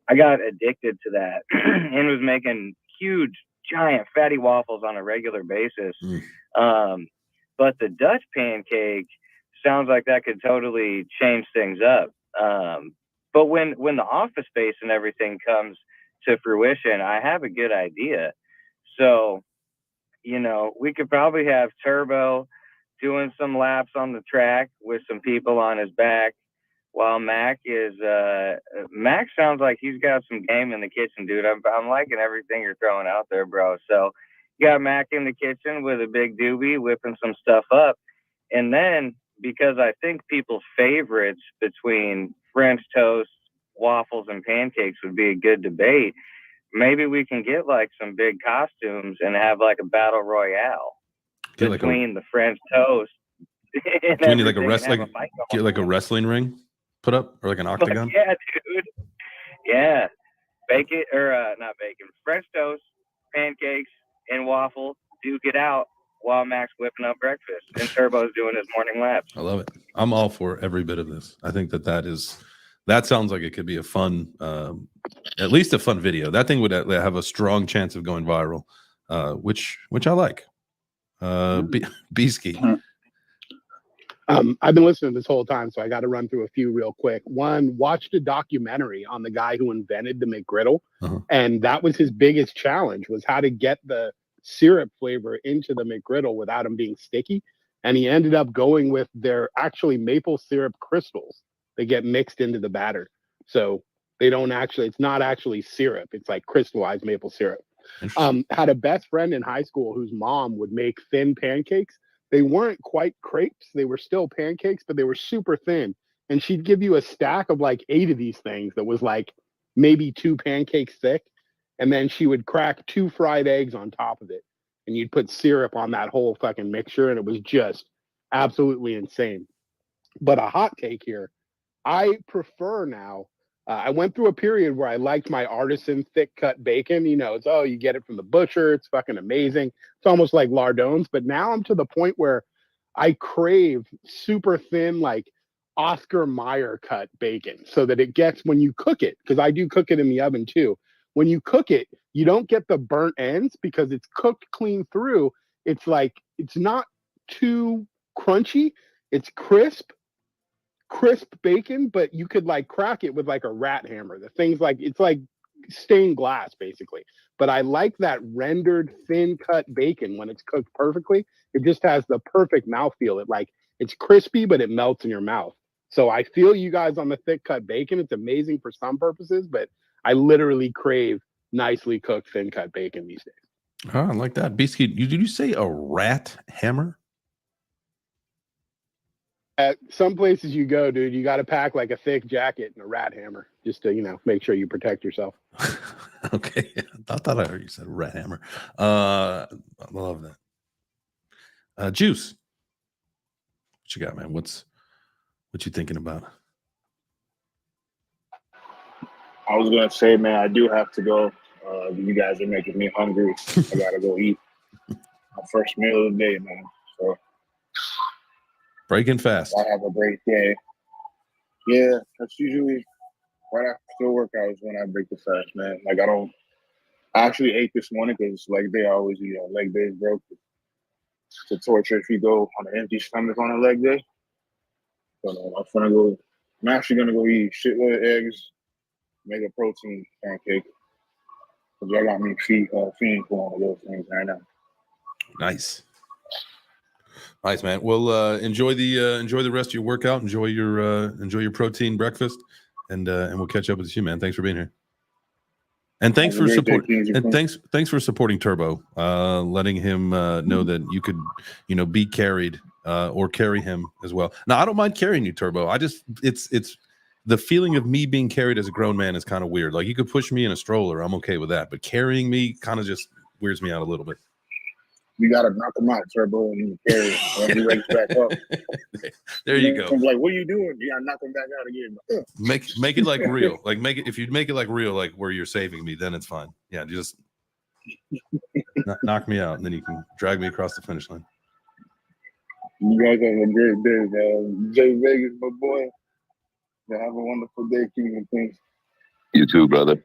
I got addicted to that and was making huge, giant, fatty waffles on a regular basis. But the Dutch pancake sounds like that could totally change things up. But when the office space and everything comes to fruition, I have a good idea. So, you know, we could probably have Turbo doing some laps on the track with some people on his back, while Mac sounds like he's got some game in the kitchen, dude. I'm liking everything you're throwing out there, bro. So you got Mac in the kitchen with a big doobie whipping some stuff up. And then, because I think people's favorites between French toast, waffles, and pancakes would be a good debate, maybe we can get like some big costumes and have like a battle royale between the French toast. Can we need like a wrestling, get like a wrestling ring put up, or like an octagon? Yeah, dude. Yeah, bacon or not bacon, French toast, pancakes, and waffle. Duke it out while Mac's whipping up breakfast and Turbo's doing his morning laps. I love it. I'm all for every bit of this. I think that sounds like it could be a fun, at least a fun video. That thing would have a strong chance of going viral, which I like. Beasky. I've been listening this whole time, so I got to run through a few real quick. One, watched a documentary on the guy who invented the McGriddle, and that was his biggest challenge, was how to get the syrup flavor into the McGriddle without them being sticky. And he ended up going with their actually maple syrup crystals. They get mixed into the batter, so it's not actually syrup. It's like crystallized maple syrup. Had a best friend in high school whose mom would make thin pancakes. They weren't quite crepes. They were still pancakes, but they were super thin. And she'd give you a stack of like 8 of these things that was like maybe 2 pancakes thick. And then she would crack 2 fried eggs on top of it. And you'd put syrup on that whole fucking mixture. And it was just absolutely insane. But a hot take here. I prefer now. I went through a period where I liked my artisan thick cut bacon. You know, you get it from the butcher. It's fucking amazing. It's almost like Lardon's. But now I'm to the point where I crave super thin, like Oscar Mayer cut bacon, so that it gets, when you cook it, because I do cook it in the oven too. When you cook it, you don't get the burnt ends because it's cooked clean through. It's like, it's not too crunchy. It's crisp bacon, but you could like crack it with like a rat hammer. The thing's like, it's like stained glass basically. But I like that rendered thin cut bacon when it's cooked perfectly. It just has the perfect mouthfeel. It's crispy, but it melts in your mouth. So I feel you guys on the thick cut bacon. It's amazing for some purposes, but I literally crave nicely cooked thin cut bacon these days. Oh, I like that. Beasky, did you say a rat hammer? At some places you go, dude, you got to pack like a thick jacket and a rat hammer just to, make sure you protect yourself. Okay. I thought I heard you said rat hammer. I love that. Juice. What you got, man? What you thinking about? I was gonna say, man, I do have to go. You guys are making me hungry. I gotta go eat my first meal of the day, man. So Breaking fast. I have a great day. Yeah, that's usually right after workouts when I break the fast, man. Like I actually ate this morning because leg day I always eat on leg days, bro. It's a torture if you go on an empty stomach on a leg day. But I'm actually gonna go eat a shitload of eggs, make a protein pancake. Cause y'all got me feeding for one of those things right now. Nice, man. Well, enjoy the rest of your workout. Enjoy your protein breakfast, and we'll catch up with you, man. Thanks for being here, and thanks for supporting. And thanks for supporting Turbo, letting him know that you could, be carried or carry him as well. Now, I don't mind carrying you, Turbo. It's the feeling of me being carried as a grown man is kind of weird. Like you could push me in a stroller, I'm okay with that, but carrying me kind of just weirds me out a little bit. You gotta knock him out, Turbo, and you carry him when he wakes back up. There you go. I'm like, what are you doing? You gotta knock him back out again. Make it like real. Like if you make it like real, like where you're saving me, then it's fine. Yeah, just knock me out, and then you can drag me across the finish line. You guys have a great day, man. Jay Vegas, my boy. Yeah, have a wonderful day, King of Kings. You too, brother.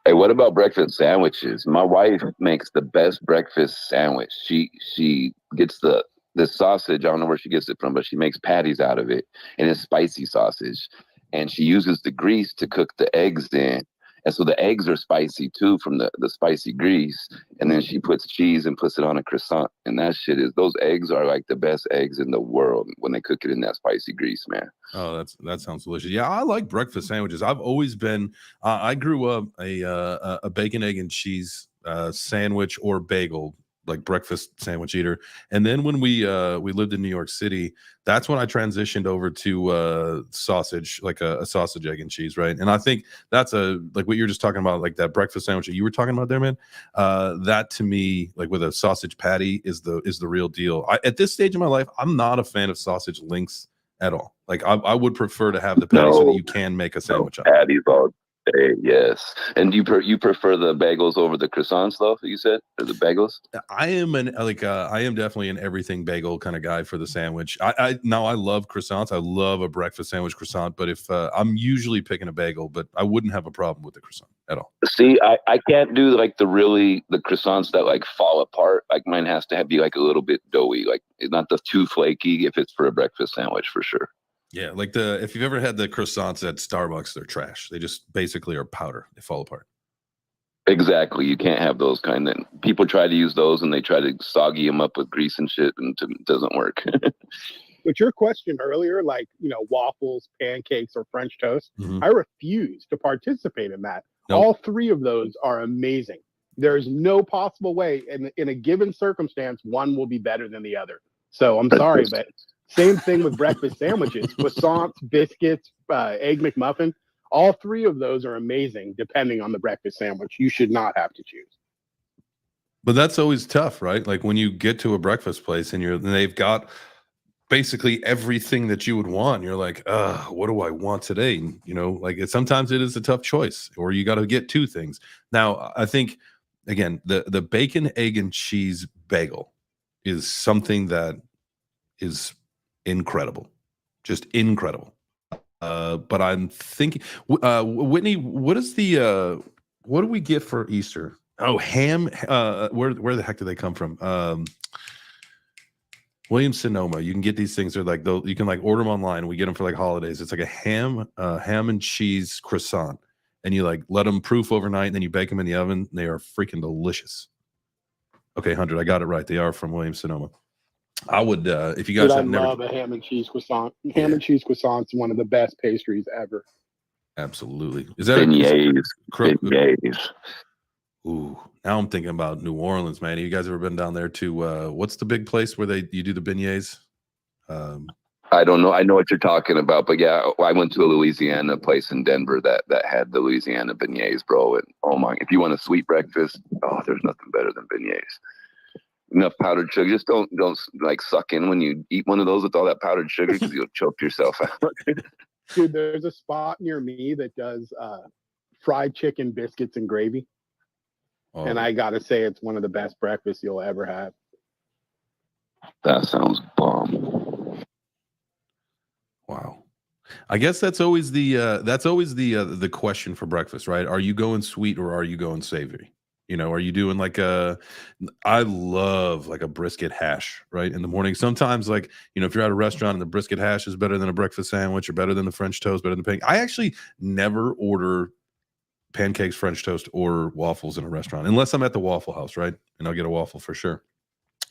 Hey, what about breakfast sandwiches? My wife makes the best breakfast sandwich. She gets the sausage. I don't know where she gets it from, but she makes patties out of it, and it's spicy sausage. And she uses the grease to cook the eggs in. And so the eggs are spicy too from the spicy grease. And then she puts cheese and puts it on a croissant. And those eggs are like the best eggs in the world when they cook it in that spicy grease, man. Oh, that sounds delicious. Yeah, I like breakfast sandwiches. I've always been. I grew up a bacon, egg, and cheese sandwich or bagel, like breakfast sandwich eater. And then when we lived in New York City, that's when I transitioned over to sausage, like a sausage, egg, and cheese, right? And I think that's like what you're just talking about, like that breakfast sandwich that you were talking about there, man. That to me, like with a sausage patty, is the real deal. At this stage of my life, I'm not a fan of sausage links at all. Like I would prefer to have the patty so that you can make a sandwich. Patties all day, yes. And you prefer the bagels over the croissants, though? You said, or the bagels? I am I am definitely an everything bagel kind of guy for the sandwich. I love croissants. I love a breakfast sandwich croissant. But if I'm usually picking a bagel, but I wouldn't have a problem with the croissant at all. See, I can't do like the croissants that like fall apart. Like mine has to be like a little bit doughy, like it's not too flaky if it's for a breakfast sandwich for sure. Yeah, like if you've ever had the croissants at Starbucks, they're trash. They just basically are powder. They fall apart. Exactly. You can't have those kind. Of people try to use those and they try to soggy them up with grease and shit, and it doesn't work. But your question earlier, like, waffles, pancakes, or French toast, I refuse to participate in that. Nope. All three of those are amazing. There is no possible way in a given circumstance, one will be better than the other. So I'm sorry, but same thing with breakfast sandwiches, croissants, biscuits, egg McMuffin. All three of those are amazing, depending on the breakfast sandwich. You should not have to choose. But that's always tough, right? Like when you get to a breakfast place and they've got basically everything that you would want. You're like, what do I want today? Like sometimes it is a tough choice, or you got to get two things. Now, I think again, the bacon, egg, and cheese bagel is something that is incredible, just incredible. But I'm thinking, Whitney, what do we get for Easter? Oh, ham. Where the heck do they come from? Williams Sonoma. You can get these things. They're like you can like order them online. We get them for like holidays. It's like a ham and cheese croissant, and you like let them proof overnight, and then you bake them in the oven. They are freaking delicious. Okay, 100. I got it right. They are from Williams Sonoma. I would, if you guys have never. I love a ham and cheese croissant. Ham and cheese croissant's one of the best pastries ever. Absolutely. Is that beignets? Ooh, now I'm thinking about New Orleans, man. You guys ever been down there to what's the big place where you do the beignets? I don't know. I know what you're talking about, but yeah, I went to a Louisiana place in Denver that had the Louisiana beignets, bro. And oh my, if you want a sweet breakfast, oh, there's nothing better than beignets. Enough powdered sugar. Just don't like suck in when you eat one of those with all that powdered sugar because you'll choke yourself out. Dude, there's a spot near me that does fried chicken, biscuits, and gravy. Oh. And I gotta say, it's one of the best breakfasts you'll ever have. That sounds bomb. Wow. I guess that's always the question for breakfast, right? Are you going sweet or are you going savory? You know, are you doing like I love like a brisket hash, right? In the morning. Sometimes, like, you know, if you're at a restaurant and the brisket hash is better than a breakfast sandwich or better than the French toast, better than pancake. I actually never order pancakes, French toast, or waffles in a restaurant, unless I'm at the Waffle House, right? And I'll get a waffle for sure.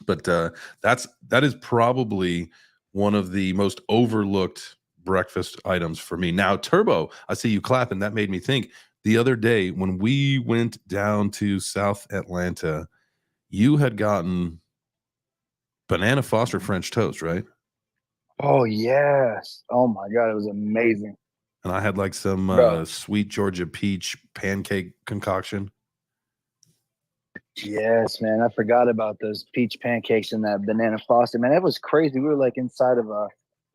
But that is probably one of the most overlooked breakfast items for me. Now, Turbo, I see you clapping. That made me think. The other day when we went down to South Atlanta, you had gotten banana Foster French toast, right? Oh yes. Oh my God, it was amazing. And I had like some sweet Georgia peach pancake concoction. Yes, man. I forgot about those peach pancakes and that banana Foster. Man, that was crazy. We were like inside of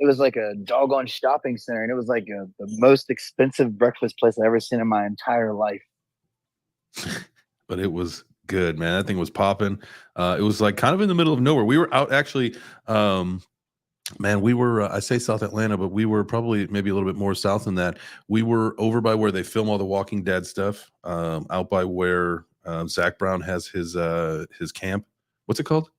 it was like a doggone shopping center, and it was like the most expensive breakfast place I've ever seen in my entire life. But it was good, man. That thing was popping. It was like kind of in the middle of nowhere. We were out actually. Man, we were, I say South Atlanta, but we were probably maybe a little bit more south than that. We were over by where they film all the Walking Dead stuff, out by where Zach Brown has his camp. What's it called?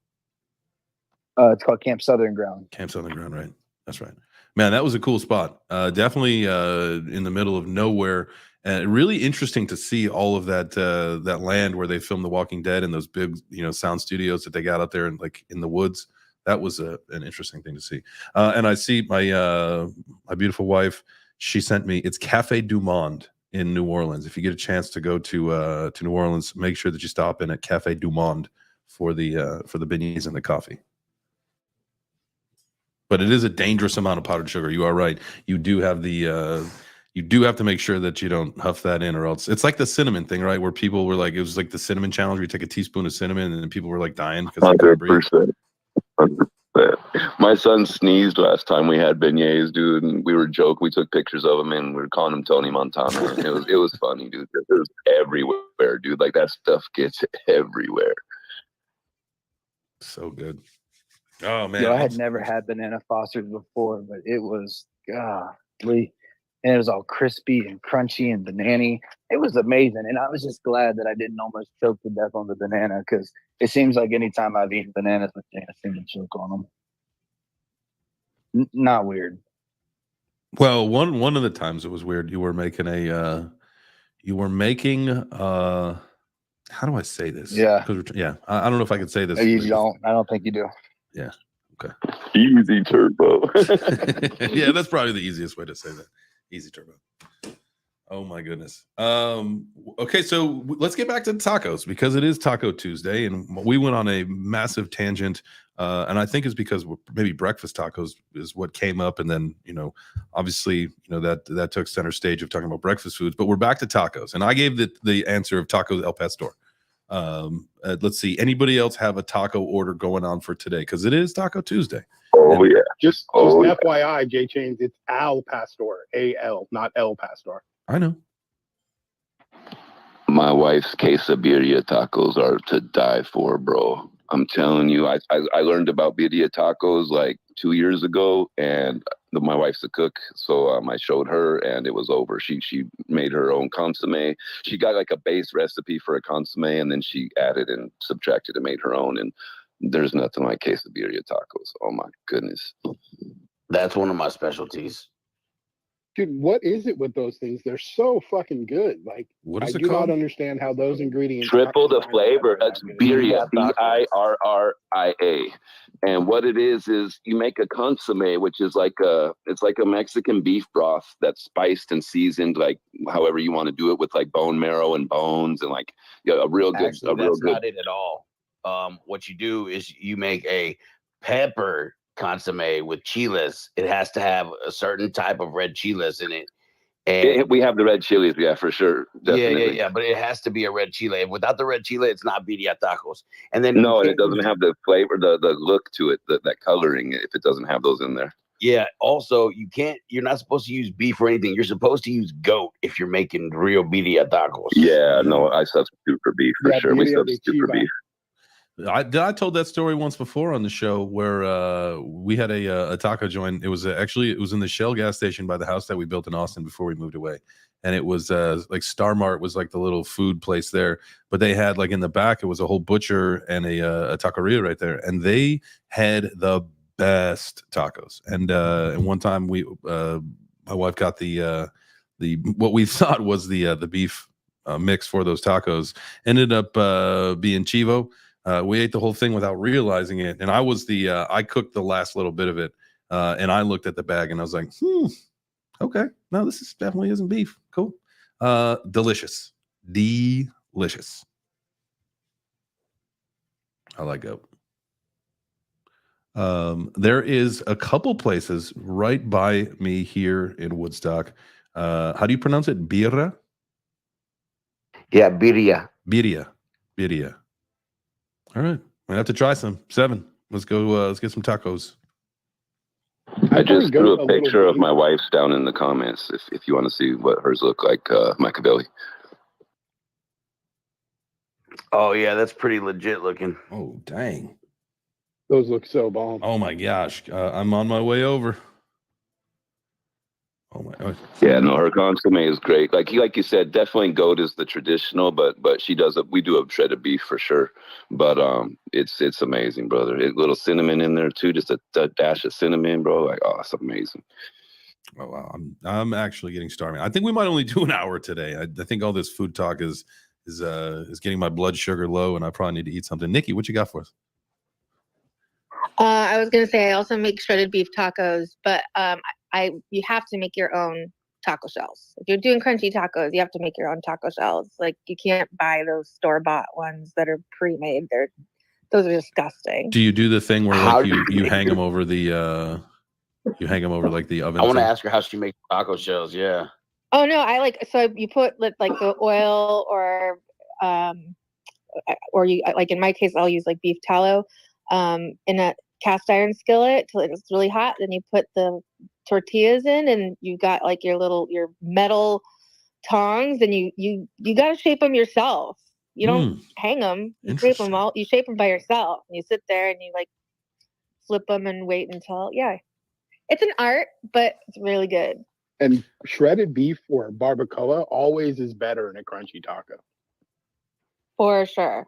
It's called Camp Southern Ground. Camp Southern Ground, right? That's right. Man, that was a cool spot. Definitely in the middle of nowhere. And really interesting to see all of that land where they filmed The Walking Dead and those big, sound studios that they got out there in the woods. That was an interesting thing to see. And I see my beautiful wife. She sent me. It's Cafe Du Monde in New Orleans. If you get a chance to go to New Orleans, make sure that you stop in at Cafe Du Monde for the beignets and the coffee. But it is a dangerous amount of powdered sugar. You are right. You do have you do have to make sure that you don't huff that in, or else it's like the cinnamon thing, right? Where people were like, it was like the cinnamon challenge. Where you take a teaspoon of cinnamon, and then people were like dying because they couldn't breathe. 100%. My son sneezed last time we had beignets, dude, and we were joking. We took pictures of him, and we were calling him Tony Montana. And it was funny, dude. It was everywhere, dude. Like that stuff gets everywhere. So good. Oh man, I had never had banana Fosters before, but it was golly, and it was all crispy and crunchy and banana-y. It was amazing, and I was just glad that I didn't almost choke to death on the banana, because it seems like anytime I've eaten bananas, I seem to choke on them. Not weird. Well, one of the times it was weird. You were making how do I say this? Yeah. I don't know if I could say this. You don't. I don't think you do. Yeah. Okay. Easy Turbo. Yeah, that's probably the easiest way to say that. Easy Turbo. Oh my goodness. Okay, so let's get back to the tacos, because it is Taco Tuesday, and we went on a massive tangent. And I think it's because maybe breakfast tacos is what came up, and then obviously that took center stage of talking about breakfast foods. But we're back to tacos, and I gave the answer of tacos El Pastor. Let's see. Anybody else have a taco order going on for today? Because it is Taco Tuesday. Oh yeah. Just FYI, J Chains, it's Al Pastor, A-L, not El Pastor. I know. My wife's quesadilla tacos are to die for, bro. I'm telling you, I learned about birria tacos like 2 years ago, and my wife's a cook, so I showed her, and it was over. She made her own consomme. She got like a base recipe for a consomme, and then she added and subtracted and made her own. And there's nothing like quesadilla tacos. Oh my goodness, that's one of my specialties. Dude, what is it with those things? They're so fucking good. Like, what is I it do called? not understand how those ingredients triple the flavor. That's birria, birria. And what it is you make a consomme, which is like a Mexican beef broth that's spiced and seasoned like however you want to do it, with like bone marrow and bones and like a real good. Actually, that's not it at all. What you do is you make a pepper consomme with chiles, it has to have a certain type of red chiles in it. And we have the red chilies, yeah, for sure, definitely. Yeah. But it has to be a red chile. Without the red chile, it's not birria tacos. And then no, and it doesn't have the flavor, the look to it, that coloring. If it doesn't have those in there. Yeah. Also, you're not supposed to use beef or anything. You're supposed to use goat if you're making real birria tacos. Yeah, no, I substitute for beef for sure. We substitute for beef. I told that story once before on the show where we had a taco joint. It was it was in the Shell gas station by the house that we built in Austin before we moved away. And it was like Star Mart was like the little food place there, but they had like in the back, it was a whole butcher and a taqueria right there. And they had the best tacos. And one time my wife got the what we thought was the beef mix for those tacos, ended up being chivo. We ate the whole thing without realizing it. And I cooked the last little bit of it. And I looked at the bag and I was like, okay, no, this definitely isn't beef. Cool. Delicious. Delicious. I like goat. There is a couple places right by me here in Woodstock. How do you pronounce it? Birra? Yeah, birria. Birria. All right, I have to try some. 7. Let's go. Let's get some tacos. I just threw a picture of my wife's down in the comments. If you want to see what hers look like, Machiavelli. Oh yeah, that's pretty legit looking. Oh dang, those look so bomb. Oh my gosh, I'm on my way over. Oh my gosh. Yeah, no, her consomme is great. Like you said, definitely goat is the traditional, but we do a shredded beef for sure. But it's amazing, brother. A little cinnamon in there too, just a dash of cinnamon, bro. Like, oh, it's amazing. Oh wow, I'm actually getting starving. I think we might only do an hour today. I think all this food talk is getting my blood sugar low, and I probably need to eat something. Nikki, what you got for us? I was gonna say I also make shredded beef tacos, but you have to make your own taco shells. If you're doing crunchy tacos, you have to make your own taco shells. Like you can't buy those store-bought ones that are pre-made. Those are disgusting. Do you do the thing where like you hang them over the like the oven? I want to ask her how she makes taco shells. Yeah. Oh no, so you put like the oil or you like in my case I'll use like beef tallow in a cast iron skillet till it's really hot. Then you put the tortillas in, and you got like your metal tongs, and you got to shape them yourself. You don't hang them. You shape them all. You shape them by yourself. And you sit there and you like flip them and wait until it's an art, but it's really good. And shredded beef or barbacoa always is better in a crunchy taco. For sure.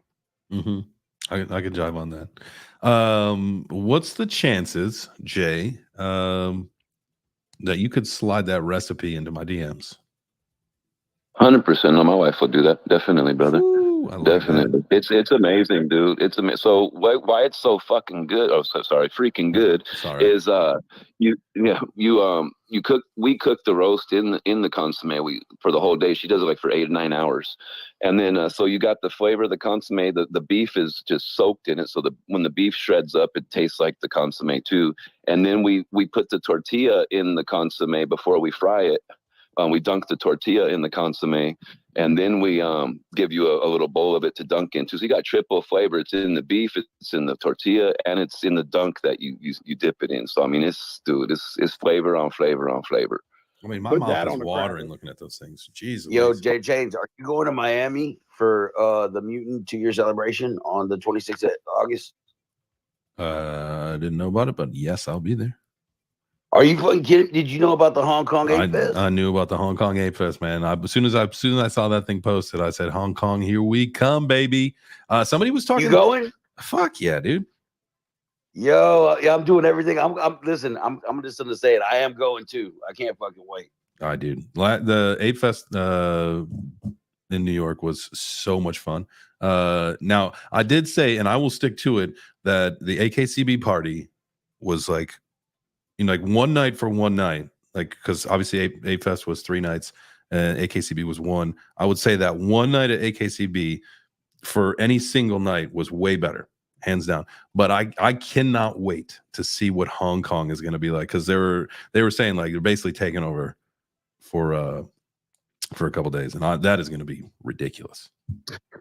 Mm-hmm. I can jive on that. What's the chances, Jay, that you could slide that recipe into my DMs? 100%. No, my wife will do that. Definitely, brother. Ooh, like definitely. That. It's amazing, dude. It's amazing. So why it's so fucking good? Oh, sorry, freaking good. Is we cook the roast in the consomme for the whole day. She does it like for 8 or 9 hours, and then so you got the flavor of the consomme. The beef is just soaked in it, so when the beef shreds up, it tastes like the consomme too. And then we put the tortilla in the consomme before we fry it. We dunk the tortilla in the consomme, and then we give you a little bowl of it to dunk into. So you got triple flavor. It's in the beef, it's in the tortilla, and it's in the dunk that you dip it in. So I mean, it's flavor on flavor on flavor. I mean, my mouth is watering looking at those things. Jesus. Yo, Jay James, are you going to Miami for the Mutant 2-year celebration on the 26th of August? I didn't know about it, but yes, I'll be there. Are you fucking kidding? Did you know about the Hong Kong Ape Fest? I knew about the Hong Kong Ape Fest, man. As soon as I saw that thing posted, I said, "Hong Kong, here we come, baby." Somebody was talking. You going? Fuck yeah, dude. Yo, yeah, I'm doing everything. I'm listen. I'm just gonna say it. I am going too. I can't fucking wait. All right, dude. The Ape Fest in New York was so much fun. Now I did say, and I will stick to it, that the AKCB party was like, like one night for one night, like, because obviously Ape Fest was 3 nights and AKCB was 1. I would say that one night at AKCB for any single night was way better. hands down. But I cannot wait to see what Hong Kong is going to be like, because they were saying like they're basically taking over for a couple days, and that is going to be ridiculous.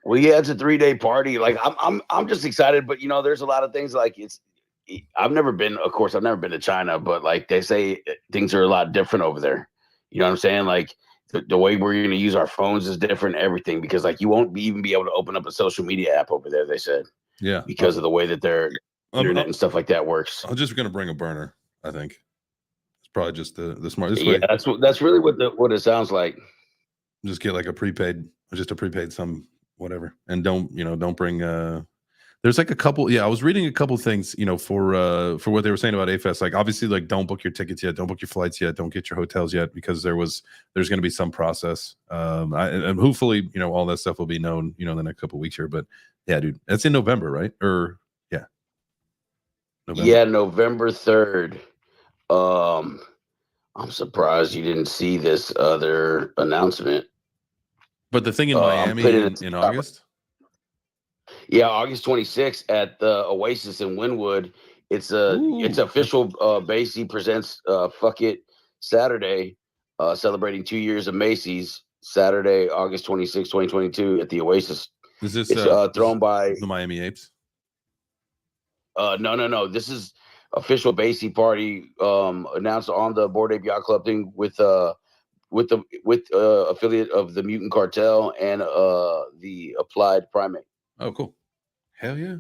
Well, yeah, it's a 3-day party. Like I'm just excited, but there's a lot of things like I've never been to China, but like they say things are a lot different over there. You know what I'm saying? Like the way we're going to use our phones is different, everything, because like you won't even be able to open up a social media app over there, they said. Yeah. Because of the way that their internet and stuff like that works. I'm just going to bring a burner, I think. It's probably just the smartest way. Yeah, that's really what it sounds like. Just get like a prepaid some whatever, and don't bring there's like a couple. I was reading a couple things for what they were saying about AFES. Like obviously, like don't book your tickets yet, don't book your flights yet, don't get your hotels yet, because there's going to be some process, and hopefully all that stuff will be known in the next couple of weeks here. But yeah, dude, it's in November, right? Or November? Yeah, November 3rd. I'm surprised you didn't see this other announcement. But the thing in Miami in August? Yeah, August 26th at the Oasis in Wynwood. It's official. Basie presents Fuck It Saturday, celebrating 2 years of Macy's. Saturday, August 26, 2022 at the Oasis. Is this thrown by the Miami Apes? No. This is official Basie party announced on the Bored Ape Yacht Club thing with affiliate of the Mutant Cartel and the Applied Primate. Oh, cool. Hell yeah.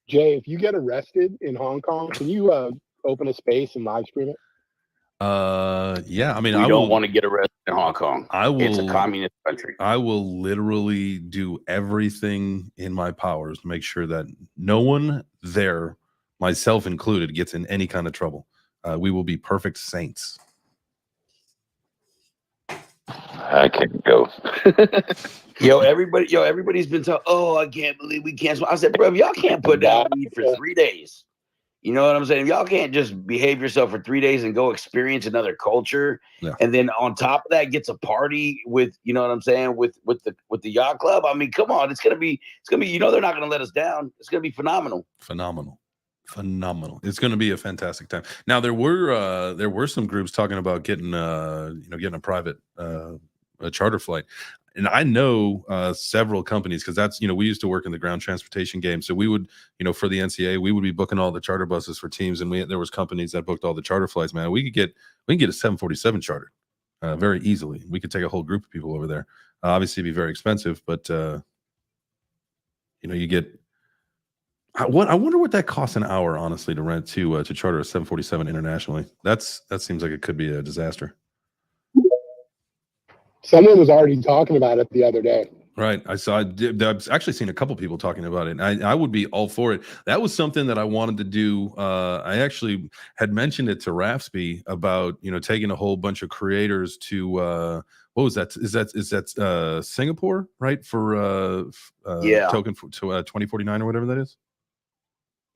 Jay, if you get arrested in Hong Kong, can you open a space and live stream it? Yeah. I mean, I don't want to get arrested in Hong Kong. It's a communist country. I will literally do everything in my powers to make sure that no one there, myself included, gets in any kind of trouble. We will be perfect saints. I can't go. Everybody's been talking. Oh, I can't believe we canceled. I said, bro, if y'all can't put down weed for 3 days. You know what I'm saying? If y'all can't just behave yourself for 3 days and go experience another culture, and then on top of that gets a party with, you know what I'm saying, with the yacht club. I mean, come on, it's gonna be. They're not gonna let us down. It's gonna be phenomenal. Phenomenal. It's going to be a fantastic time. Now there were some groups talking about getting a private a charter flight, and I know several companies, because that's we used to work in the ground transportation game, so we would for the NCAA we would be booking all the charter buses for teams, and there was companies that booked all the charter flights. Man, we can get a 747 chartered very easily. We could take a whole group of people over there. Obviously, it'd be very expensive, but you get. I wonder what that costs an hour, honestly, to rent to charter a 747 internationally. That seems like it could be a disaster. Someone was already talking about it the other day. Right. I've actually seen a couple people talking about it. And I would be all for it. That was something that I wanted to do. I actually had mentioned it to Rafsby about, taking a whole bunch of creators to, what was that? Is that Singapore, right? For token for 2049 or whatever that is.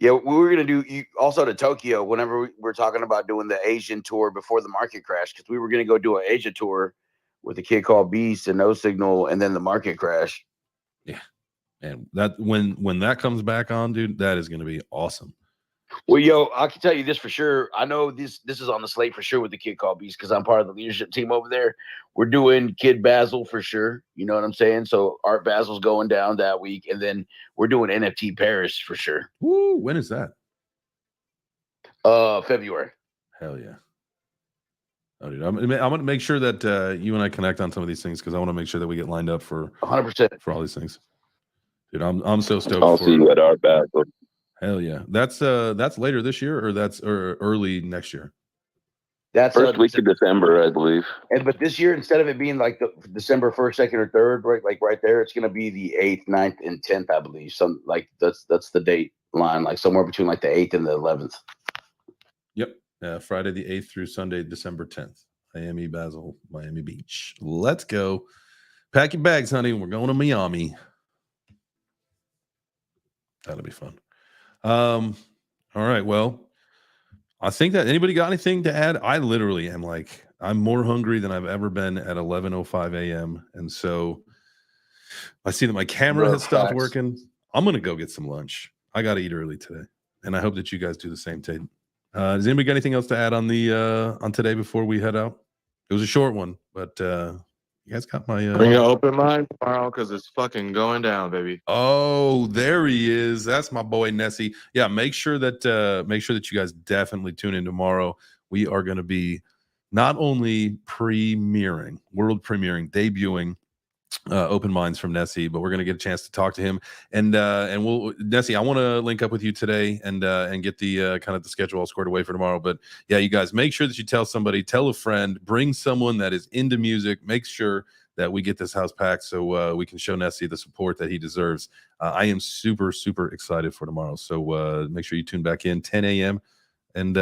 Yeah, we were going to do also to Tokyo whenever we were talking about doing the Asian tour before the market crash, because we were going to go do an Asia tour with a kid called Beast and No Signal, and then the market crash. Yeah. And that when that comes back on, dude, that is going to be awesome. Well, I can tell you this for sure. I know this is on the slate for sure with the kid called Beast, because I'm part of the leadership team over there. We're doing Kid Basil for sure. You know what I'm saying? So Art Basil's going down that week, and then we're doing NFT Paris for sure. Woo! When is that? February. Hell yeah. Oh, dude, I'm gonna make sure that you and I connect on some of these things, because I want to make sure that we get lined up for 100% for all these things. Dude, I'm so stoked. I'll see you at Art Basel. Hell yeah. That's later this year, or that's early next year? That's first week of December, I believe. But this year, instead of it being like the December 1st, 2nd, or 3rd, right, like right there, it's gonna be the 8th, 9th, and 10th, I believe. Some like that's the date line, like somewhere between like the 8th and the 11th. Yep. Friday the 8th through Sunday, December 10th. Miami, Basel, Miami Beach. Let's go. Pack your bags, honey. We're going to Miami. That'll be fun. All right. Well, I think that anybody got anything to add? I literally am I'm more hungry than I've ever been at 11:05 a.m. And so I see that my camera has stopped working. I'm gonna go get some lunch. I got to eat early today, and I hope that you guys do the same. Tate, does anybody got anything else to add on the on today before we head out? It was a short one, but you guys got my Bring an open mind tomorrow because it's fucking going down, baby. Oh, there he is. That's my boy Nessie. Yeah, make sure that you guys definitely tune in tomorrow. We are going to be not only world premiering, debuting Open Minds from Nessie, but we're going to get a chance to talk to him. And we'll Nessie, I want to link up with you today and get the kind of the schedule all squared away for tomorrow. But yeah, you guys make sure that you tell somebody, tell a friend, bring someone that is into music. Make sure that we get this house packed so we can show Nessie the support that he deserves. I am super, super excited for tomorrow. So make sure you tune back in 10 a.m. and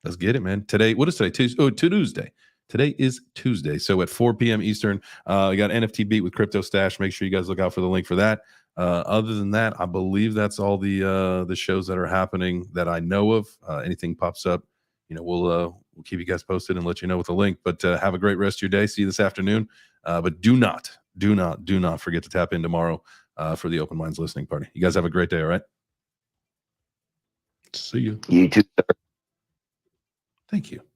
let's get it, man. Today, what is today? Tuesday. Today is Tuesday. So at 4 p.m. Eastern, we got NFT Beat with Crypto Stash. Make sure you guys look out for the link for that. Other than that, I believe that's all the shows that are happening that I know of. Anything pops up, we'll keep you guys posted and let you know with the link. But have a great rest of your day. See you this afternoon. But do not forget to tap in tomorrow for the Open Minds listening party. You guys have a great day. All right. See you. You too, sir. Thank you.